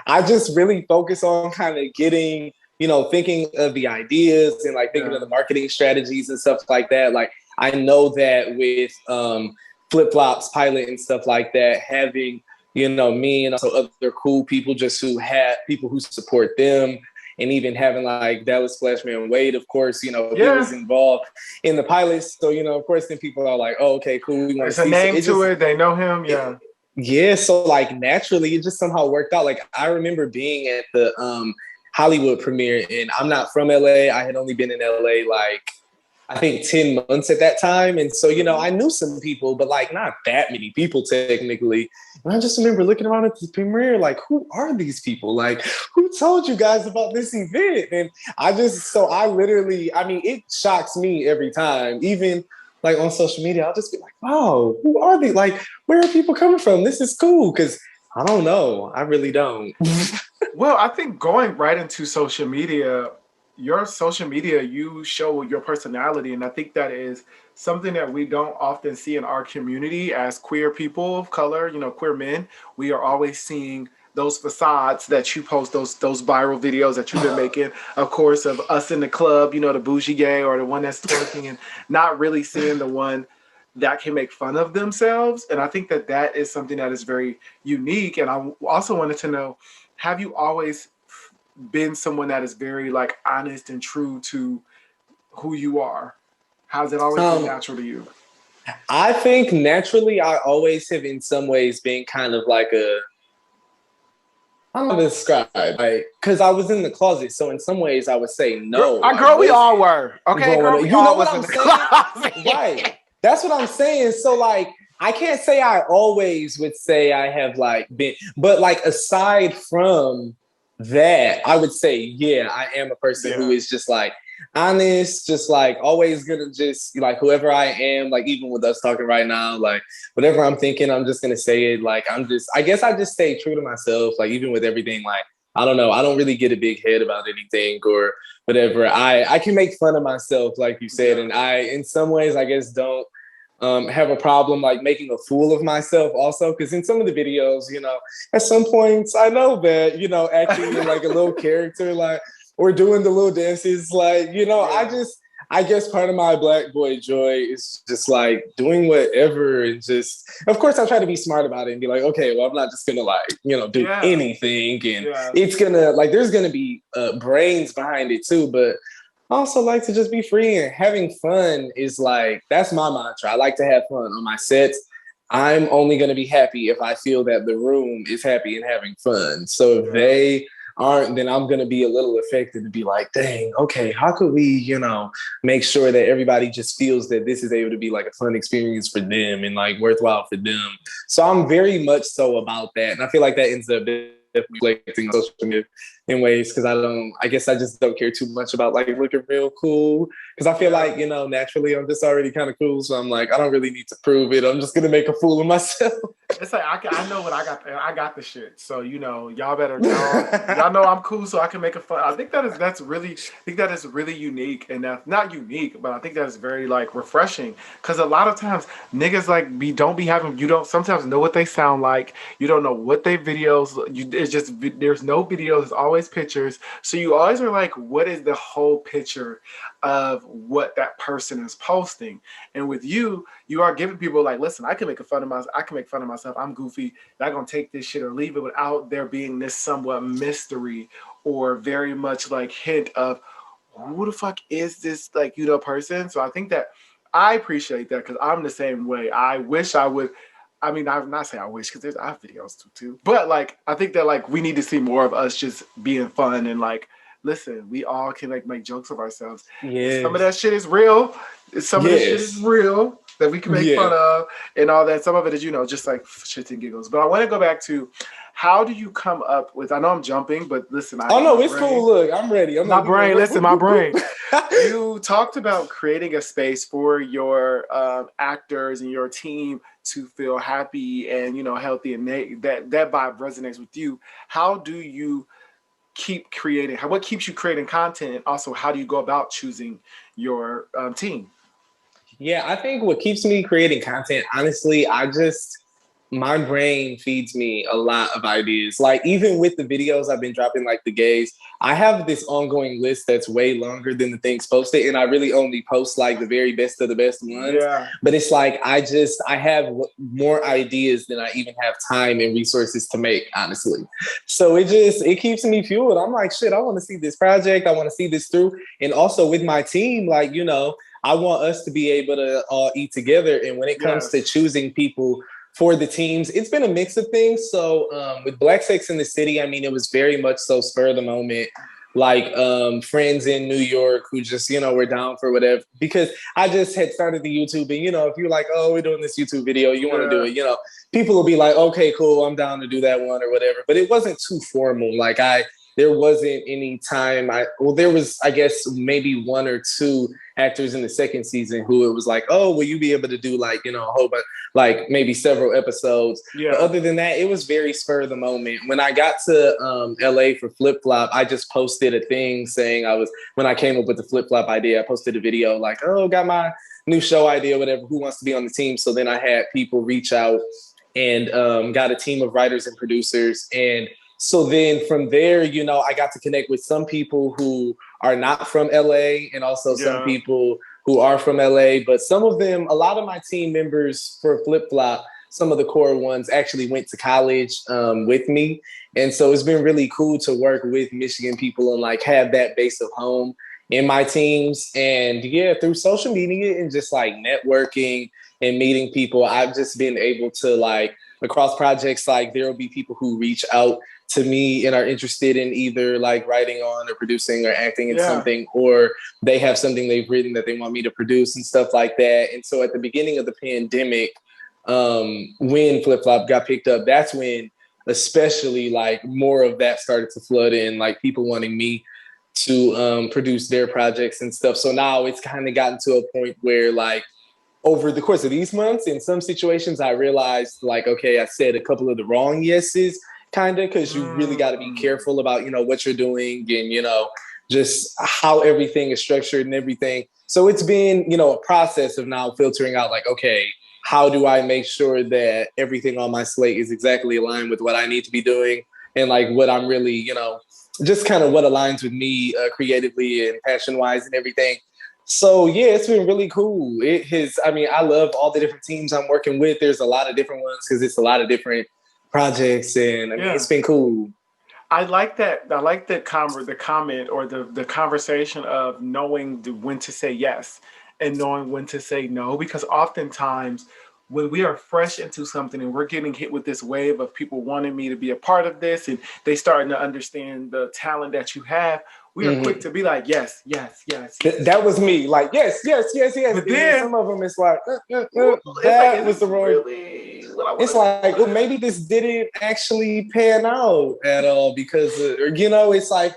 I just really focus on kind of getting, you know, thinking of the ideas and thinking of the marketing strategies and stuff like that. Like, I know that with Flip Flop's pilot and stuff like that, having, you know, me and also other cool people who have people who support them, and even having Dallas Flashman Wade, of course, you know, he was involved in the pilots. So, you know, of course, then people are like, oh, okay, cool. There's a name to it. They know him. Yeah. Yeah. So naturally, it just somehow worked out. I remember being at the Hollywood premiere, and I'm not from LA. I had only been in LA I think 10 months at that time. And so, you know, I knew some people, but not that many people technically. And I just remember looking around at the premiere, who are these people? Who told you guys about this event? And it shocks me every time, even on social media. I'll just be like, wow, who are they? Where are people coming from? This is cool. Cause I don't know. I really don't. Well, I think going right into social media, your social media, you show your personality. And I think that is something that we don't often see in our community as queer people of color, you know, queer men. We are always seeing those facades that you post, those viral videos that you've been making, of course, of us in the club, you know, the bougie gay or the one that's twerking, and not really seeing the one that can make fun of themselves. And I think that is something that is very unique. And I also wanted to know, have you always been someone that is very honest and true to who you are? How's it always been natural to you? I think naturally I always have in some ways been kind of I don't know how to describe, because I was in the closet. So in some ways I would say no. Girl, we all were. Okay, girl, we all was in the closet. Right. That's what I'm saying. So I can't say I always would say I have been, but aside from that, I would say, yeah, I am a person who is just honest, just always gonna just whoever I am, even with us talking right now, whatever I'm thinking, I'm just gonna say it. I guess I just stay true to myself, even with everything. I don't know, I don't really get a big head about anything or whatever. I can make fun of myself, like you said, and I, in some ways, I guess don't have a problem like making a fool of myself also, because in some of the videos, you know, at some points I know that, you know, acting in like a little character, like, or doing the little dances, like, you know, I guess part of my black boy joy is just like doing whatever, and just, of course I try to be smart about it and be like, okay, well, I'm not just gonna like, you know, do anything, and it's gonna like, there's gonna be brains behind it too, but I also like to just be free, and having fun is like, that's my mantra. I like to have fun on my sets. I'm only going to be happy if I feel that the room is happy and having fun. So if they aren't, then I'm going to be a little affected to be like, dang, okay, how could we, you know, make sure that everybody just feels that this is able to be like a fun experience for them and like worthwhile for them. So I'm very much so about that. And I feel like that ends up reflecting on social media in ways, because I guess I just don't care too much about like looking real cool, because I feel like, you know, naturally I'm just already kind of cool, so I'm like, I don't really need to prove it. I'm just gonna make a fool of myself. It's like I know what I got. I got the shit. So you know, y'all better y'all know I'm cool, so I can make a fun. I think that's really unique, and that's not unique, but I think that's very like refreshing, because a lot of times niggas like don't be having, you don't sometimes know what they sound like. You don't know what they videos. It's just there's no videos. It's always pictures. So you always are like, what is the whole picture of what that person is posting? And with you are giving people like, listen, I can make fun of myself. I'm goofy. I'm gonna take this shit or leave it, without there being this somewhat mystery or very much like hint of who the fuck is this, like, you know, person. So I think that I appreciate that, because I'm the same way. I wish I would. I mean, I'm not saying I wish, because I have videos too. But like, I think that like we need to see more of us just being fun and like, listen, we all can like make jokes of ourselves. Some of that shit is real. Some of this shit is real that we can make fun of and all that. Some of it is, you know, just like shits and giggles. But I want to go back to, how do you come up with, I know I'm jumping, but listen. It's cool. Look, I'm ready. My brain. You talked about creating a space for your actors and your team to feel happy and, you know, healthy, and that vibe resonates with you. How do you keep creating? What keeps you creating content, and also how do you go about choosing your team? Yeah, I think what keeps me creating content, honestly, my brain feeds me a lot of ideas. Like, even with the videos I've been dropping, like the gays, I have this ongoing list that's way longer than the things posted. And I really only post like the very best of the best ones. Yeah. But it's like, I have more ideas than I even have time and resources to make, honestly. So it keeps me fueled. I'm like, shit, I want to see this project. I want to see this through. And also with my team, like, you know, I want us to be able to all eat together. And when it comes to choosing people for the teams, it's been a mix of things. So with Black Sex in the City, I mean, it was very much so spur of the moment, like friends in New York who just, you know, were down for whatever, because I just had started the YouTube, and, you know, if you're like, oh, we're doing this YouTube video, you want to do it, you know, people will be like, okay, cool, I'm down to do that one or whatever. But it wasn't too formal. Like there wasn't any time. There was, I guess, maybe one or two actors in the second season who it was like, oh, will you be able to do like, you know, a whole bunch, like maybe several episodes. Yeah. But other than that, it was very spur of the moment. When I got to LA for Flip Flop, I just posted a thing saying when I came up with the Flip Flop idea, I posted a video like, oh, got my new show idea, whatever, who wants to be on the team? So then I had people reach out and got a team of writers and producers. And so then from there, you know, I got to connect with some people who are not from LA, and also some people who are from LA. But some of them, a lot of my team members for Flip Flop, some of the core ones actually went to college with me. And so it's been really cool to work with Michigan people and like have that base of home in my teams. And yeah, through social media and just like networking and meeting people, I've just been able to like, across projects, like there will be people who reach out to me and are interested in either like writing on or producing or acting in something, or they have something they've written that they want me to produce and stuff like that. And so at the beginning of the pandemic, when Flip Flop got picked up, that's when especially like more of that started to flood in, like people wanting me to produce their projects and stuff. So now it's kind of gotten to a point where like over the course of these months, in some situations, I realized like, okay, I said a couple of the wrong yeses, kind of, because you really got to be careful about, you know, what you're doing and, you know, just how everything is structured and everything. So it's been, you know, a process of now filtering out like, okay, how do I make sure that everything on my slate is exactly aligned with what I need to be doing and like what I'm really, you know, just kind of what aligns with me creatively and passion wise and everything. So yeah, it's been really cool. It has, I mean, I love all the different teams I'm working with. There's a lot of different ones because it's a lot of different projects and I mean, it's been cool. I like that. I like the comment or the conversation of knowing when to say yes and knowing when to say no. Because oftentimes, when we are fresh into something and we're getting hit with this wave of people wanting me to be a part of this, and they starting to understand the talent that you have, we are quick to be like, yes, yes, yes. That was me. Like, yes, yes, yes, yes. But then some of them, it's like, that was the wrong. Really what I want. It's like, well, maybe this didn't actually pan out at all because, you know, it's like,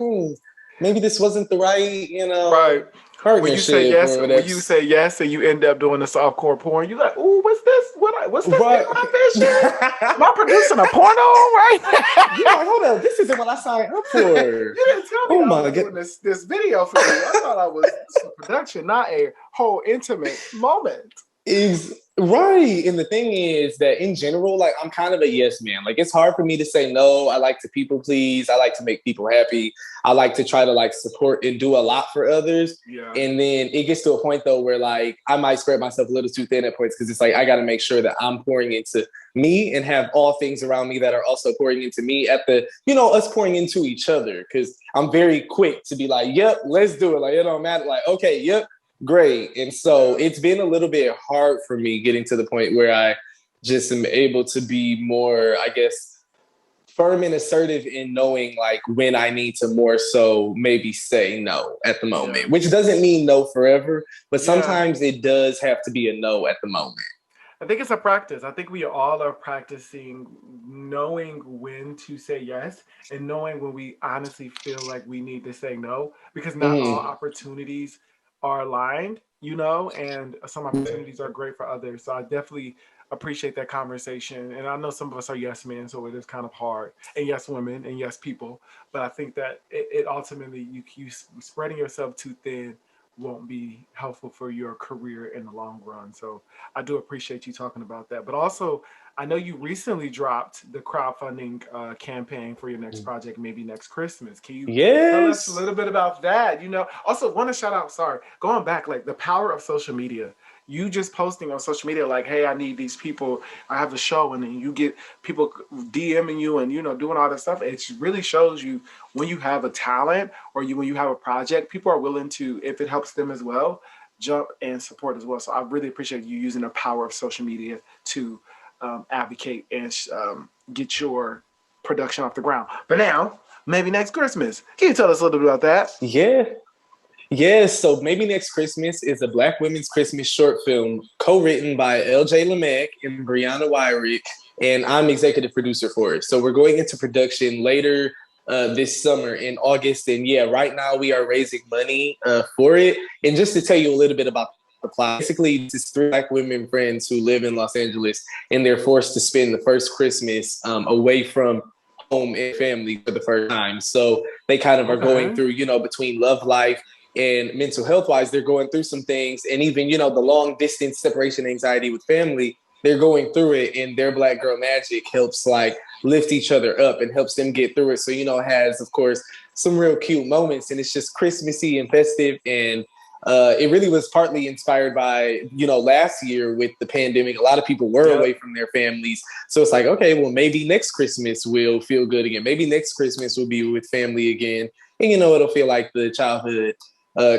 maybe this wasn't the right, you know, right. When you say yes, or when you say yes, and you end up doing the softcore porn, you're like, "Ooh, what's this? What's this right. in my vision? Am I producing a porno right now?" You're like, hold on, this isn't what I signed up for. You didn't tell me I was doing this video for you. I thought I was a production, not a whole intimate moment. Is right. And the thing is that in general, like I'm kind of a yes man. Like it's hard for me to say no. I like to people please. I like to make people happy. I like to try to like support and do a lot for others. Yeah. And then it gets to a point though where like I might spread myself a little too thin at points because it's like I gotta make sure that I'm pouring into me and have all things around me that are also pouring into me at the, you know, us pouring into each other. Cause I'm very quick to be like, yep, let's do it. Like it don't matter. Like, okay, yep. Great. And so it's been a little bit hard for me getting to the point where I just am able to be more, I guess, firm and assertive in knowing like when I need to more so maybe say no at the moment, which doesn't mean no forever, but sometimes it does have to be a no at the moment. I think it's a practice. I think we all are practicing knowing when to say yes and knowing when we honestly feel like we need to say no, because not all opportunities are aligned, you know, and some opportunities are great for others. So I definitely appreciate that conversation. And I know some of us are yes men, so it is kind of hard, and yes women, and yes people. But I think that it ultimately, you spreading yourself too thin won't be helpful for your career in the long run. So I do appreciate you talking about that. But also, I know you recently dropped the crowdfunding campaign for your next project, maybe next Christmas. Can you tell us a little bit about that? You know, also want to shout out, sorry, going back, like the power of social media. You just posting on social media like, hey, I need these people. I have a show, and then you get people DMing you and, you know, doing all this stuff. It really shows you when you have a talent or when you have a project, people are willing to, if it helps them as well, jump and support as well. So I really appreciate you using the power of social media to advocate and get your production off the ground. But now, maybe next Christmas. Can you tell us a little bit about that? Yes, so maybe next Christmas is a Black women's Christmas short film co-written by LJ Lemack and Brianna Wyrick, and I'm executive producer for it. So we're going into production later this summer in August, and right now we are raising money for it. And just to tell you a little bit about the plot, basically it's 3 Black women friends who live in Los Angeles, and they're forced to spend the first Christmas away from home and family for the first time. So they kind of are going through, you know, between love life and mental health wise, they're going through some things. And even, you know, the long distance separation anxiety with family, they're going through it. And their Black girl magic helps like lift each other up and helps them get through it. So, you know, it has, of course, some real cute moments. And it's just Christmassy and festive. And it really was partly inspired by, you know, last year with the pandemic, a lot of people were away from their families. So it's like, okay, well, maybe next Christmas will feel good again. Maybe next Christmas will be with family again. And, you know, it'll feel like the childhood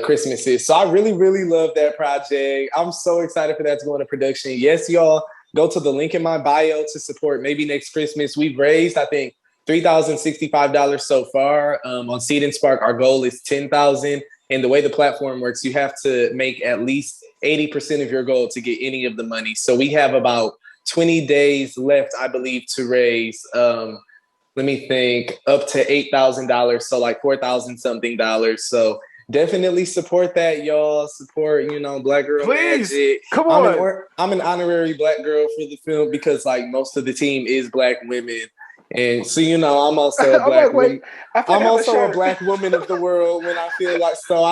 Christmases. So I really, really love that project. I'm so excited for that to go into production. Yes, y'all, go to the link in my bio to support Maybe Next Christmas. We've raised, I think, $3,065 so far. On Seed and Spark, our goal is $10,000. And the way the platform works, you have to make at least 80% of your goal to get any of the money. So we have about 20 days left, I believe, to raise, let me think, up to $8,000. So like 4,000 something dollars. So definitely support that, y'all. Support, you know, Black Girl Magic. Come on. I'm an honorary Black girl for the film because like most of the team is Black women. And so, you know, I'm also a I'm black like, wait, woman. I feel like I'm I have a also a shirt. black woman of the world when I feel like, so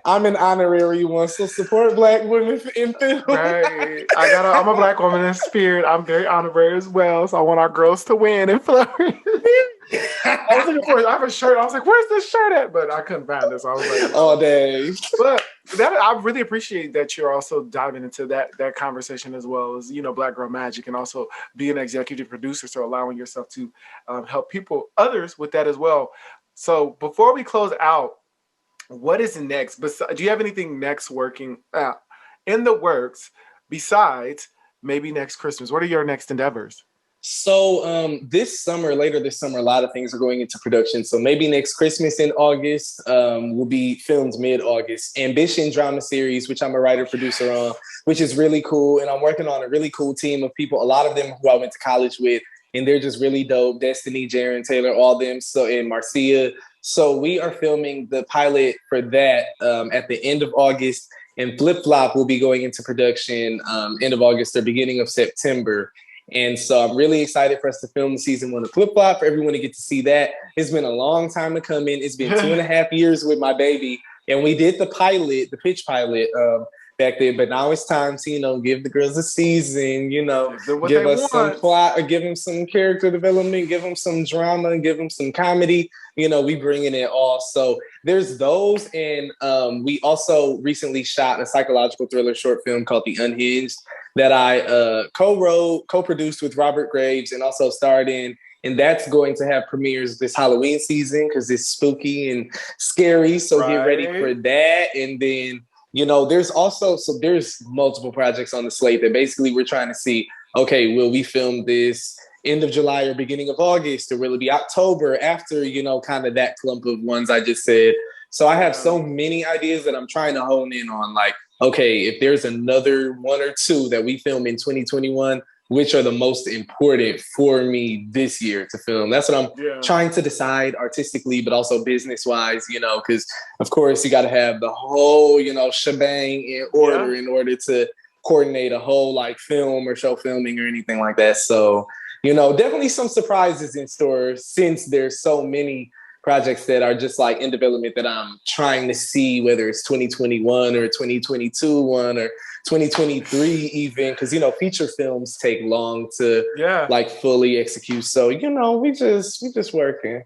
I'm an honorary one. So support black women in film. Right. I'm a black woman in spirit. I'm very honorary as well. So I want our girls to win and flourish. I was looking for it. I have a shirt. I was like, where's this shirt at? But I couldn't find it. So I was like, All day. but that I really appreciate that you're also diving into that conversation as well as, you know, Black Girl Magic and also being an executive producer. So allowing yourself to help others with that as well. So before we close out, what is next? Do you have anything next working in the works besides maybe next Christmas? What are your next endeavors? So later this summer, a lot of things are going into production. So maybe next Christmas in August will be filmed mid-August. Ambition drama series, which I'm a writer producer on, which is really cool. And I'm working on a really cool team of people. A lot of them who I went to college with, and they're just really dope. Destiny, Jaron, Taylor, all them. So and Marcia. So we are filming the pilot for that at the end of August. And Flip Flop will be going into production end of August or beginning of September. And so I'm really excited for us to film the season 1 of Flip Flop, for everyone to get to see that. It's been a long time to come in. It's been 2.5 years with my baby. And we did the pitch pilot back then. But now it's time to, you know, give the girls a season, you know, give us some plot, or give them some character development, give them some drama, give them some comedy. You know, we bringing it all. So there's those. And we also recently shot a psychological thriller short film called The Unhinged that I co-wrote, co-produced with Robert Graves and also starred in. And that's going to have premieres this Halloween season because it's spooky and scary. So get ready for that. And then, you know, there's multiple projects on the slate that basically we're trying to see, okay, will we film this end of July or beginning of August, or will it be October after, you know, kind of that clump of ones I just said. So I have so many ideas that I'm trying to hone in on, like, okay, if there's another one or two that we film in 2021, which are the most important for me this year to film? That's what I'm trying to decide artistically, but also business-wise, you know, because, of course, you got to have the whole, you know, shebang in order in order to coordinate a whole, like, film or show filming or anything like that. So, you know, definitely some surprises in store since there's so many projects that are just like in development that I'm trying to see whether it's 2021 or 2022 one or 2023 even, because, you know, feature films take long to like fully execute. So, you know, we just working.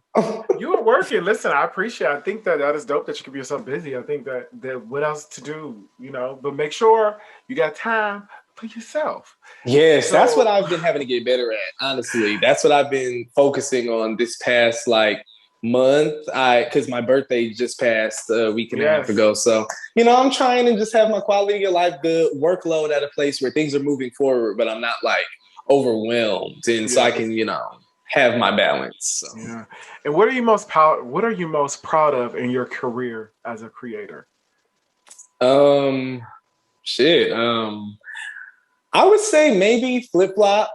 You are working. Listen, I appreciate it. I think that is dope that you keep yourself busy. I think that what else to do, you know, but make sure you got time for yourself. Yes, that's what I've been having to get better at, honestly. That's what I've been focusing on this past like month, because my birthday just passed a week and a half ago. So, you know, I'm trying to just have my quality of life, good workload at a place where things are moving forward, but I'm not like overwhelmed, and so I can, you know, have my balance. So. Yeah. And what are you most proud of in your career as a creator? I would say maybe Flip Flop.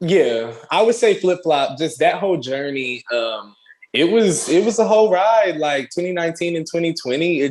Yeah, I would say Flip Flop. Just that whole journey. It was a whole ride. Like 2019 and 2020.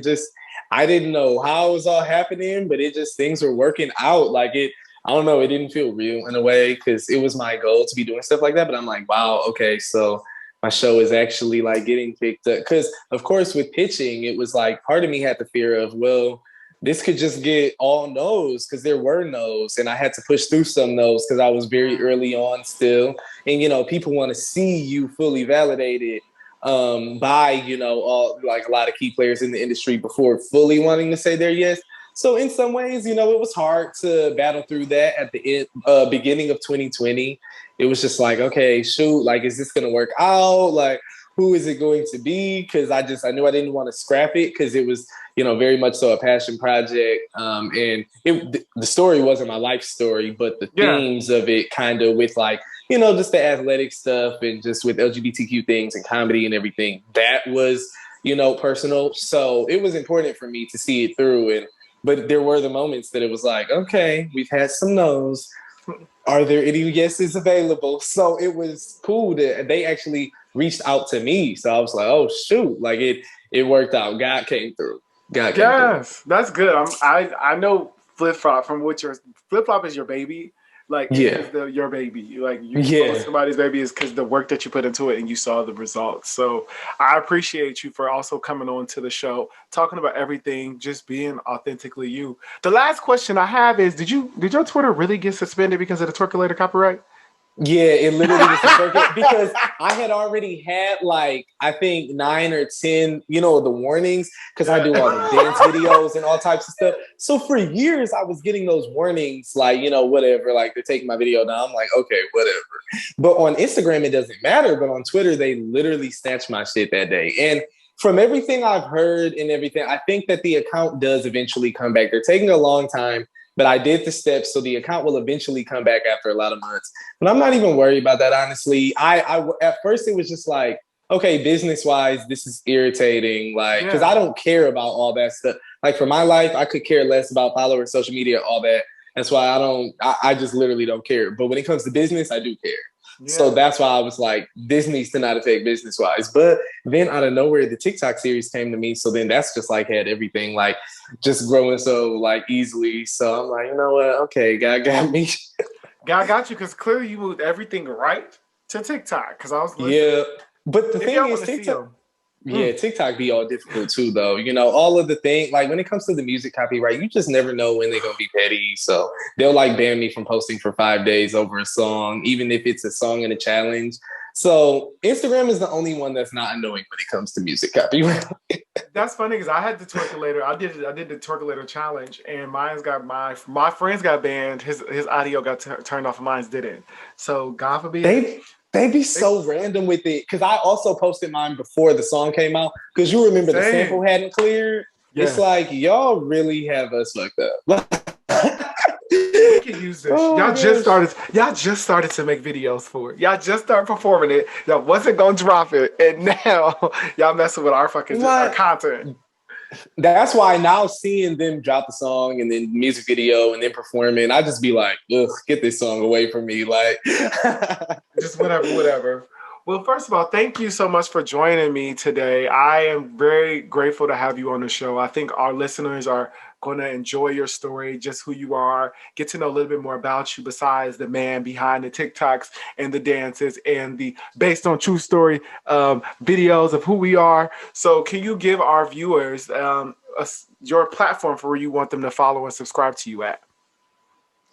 I didn't know how it was all happening, but things were working out. Like I don't know. It didn't feel real in a way because it was my goal to be doing stuff like that. But I'm like, wow, okay, so my show is actually like getting picked up. Because of course, with pitching, it was like part of me had the fear of, well, this could just get all no's because there were no's, and I had to push through some no's because I was very early on still. And, you know, people want to see you fully validated by, you know, all like a lot of key players in the industry before fully wanting to say their yes. So in some ways, you know, it was hard to battle through that at the beginning of 2020. It was just like, okay, shoot, like, is this going to work out? Like, who is it going to be? Because I knew I didn't want to scrap it because it was, you know, very much so a passion project. And the story wasn't my life story, but the themes of it kind of with like, you know, just the athletic stuff and just with LGBTQ things and comedy and everything, that was, you know, personal. So it was important for me to see it through. But there were the moments that it was like, okay, we've had some no's. Are there any yeses available? So it was cool that they actually reached out to me. So I was like, oh, shoot, like it worked out. God came through. That's good. I know Flip Flop Flip Flop is your baby. Like Yeah. it's your baby. Like you Yeah. somebody's baby is because the work that you put into it and you saw the results. So I appreciate you for also coming on to the show, talking about everything, just being authentically you. The last question I have is, did your Twitter really get suspended because of the Twerkulator copyright? Yeah, it literally was the circuit because I had already had like I think 9 or 10, the warnings because I do all the dance videos and all types of stuff. So for years I was getting those warnings, like whatever, like they're taking my video down. I'm like, okay, whatever. But on Instagram it doesn't matter, but on Twitter they literally snatched my shit that day. And from everything I've heard and everything, I think that the account does eventually come back. They're taking a long time. But I did the steps, so the account will eventually come back after a lot of months. But I'm not even worried about that, honestly. I at first it was just like, okay, business wise, this is irritating, like because I don't care about all that stuff. Like for my life, I could care less about followers, social media, all that. That's why I just literally don't care. But when it comes to business, I do care. Yeah. So that's why I was like, this needs to not affect business wise. But then out of nowhere, the TikTok series came to me. So then that's just like had everything like just growing so like easily. So I'm like, you know what? Okay, God got me. God got you because clearly you moved everything right to TikTok. Because I was listening. Yeah. But the thing is, TikTok. Yeah, TikTok be all difficult too, though. All of the thing, like when it comes to the music copyright, you just never know when they're gonna be petty. So they'll like ban me from posting for 5 days over a song, even if it's a song and a challenge. So Instagram is the only one that's not annoying when it comes to music copyright. That's funny because I had the Twerkulator. I did the Twerkulator challenge, and mine's got my friends got banned. His audio got turned off, and mine's didn't. So God forbid. They be so random with it because I also posted mine before the song came out because you remember the sample hadn't cleared. Yeah. It's like y'all really have us fucked up. We can use this. Y'all just started to make videos for it. Y'all just started performing it. Y'all wasn't gonna drop it, and now y'all messing with our fucking our content. That's why now seeing them drop the song and then music video and then performing, I just be like, ugh, get this song away from me. Like, just whatever. Well, first of all, thank you so much for joining me today. I am very grateful to have you on the show. I think our listeners are going to enjoy your story, just who you are, get to know a little bit more about you besides the man behind the TikToks and the dances and the based on true story videos of who we are. So can you give our viewers your platform for where you want them to follow and subscribe to you at?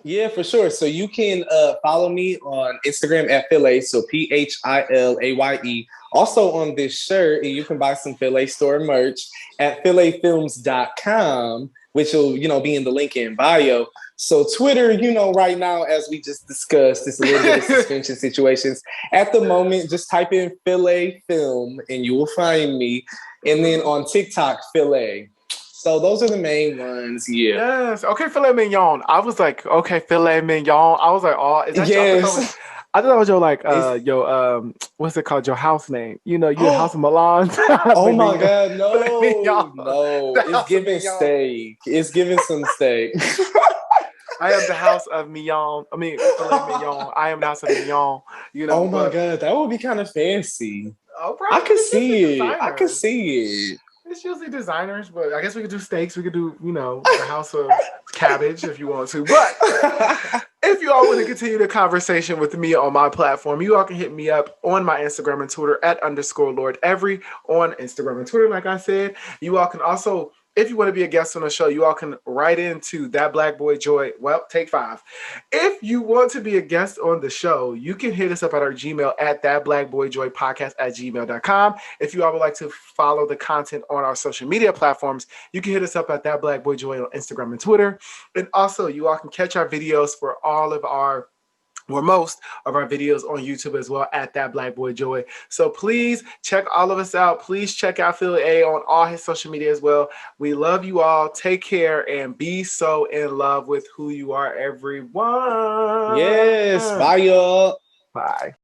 Yeah, for sure. So you can follow me on Instagram at philaye, so PHILAYE. Also on this shirt, and you can buy some Philaye store merch at philayefilms.com, which will, be in the link in bio. So Twitter, right now, as we just discussed, it's a little bit of suspension situations. At the moment, just type in Philaye Film and you will find me. And then on TikTok, Philaye. So those are the main ones, yeah. Yes. Okay, filet mignon. I was like, okay, filet mignon. I was like, oh, is that yes. I thought it was your what's it called? Your house name. Your house of Milan. Oh my God, no. It's giving steak. It's giving some steak. I am the house of mignon. I mean, filet mignon. I am the house of mignon. Oh my God, that would be kind of fancy. Oh, I could see it. I could see it. It's usually designers, but I guess we could do steaks. We could do, the house of cabbage if you want to. But if you all want to continue the conversation with me on my platform, you all can hit me up on my Instagram and Twitter at _LordEvery on Instagram and Twitter, like I said. You all can also, if you want to be a guest on the show, you all can write into That Black Boy Joy. Well, take 5. If you want to be a guest on the show, you can hit us up at our Gmail at thatblackboyjoypodcast@gmail.com. If you all would like to follow the content on our social media platforms, you can hit us up at That Black Boy Joy on Instagram and Twitter. And also, you all can catch our videos for most of our videos on YouTube as well at That Black Boy Joy. So please check all of us out. Please check out philaye on all his social media as well. We love you all. Take care and be so in love with who you are, everyone. Yes. Bye, y'all. Bye.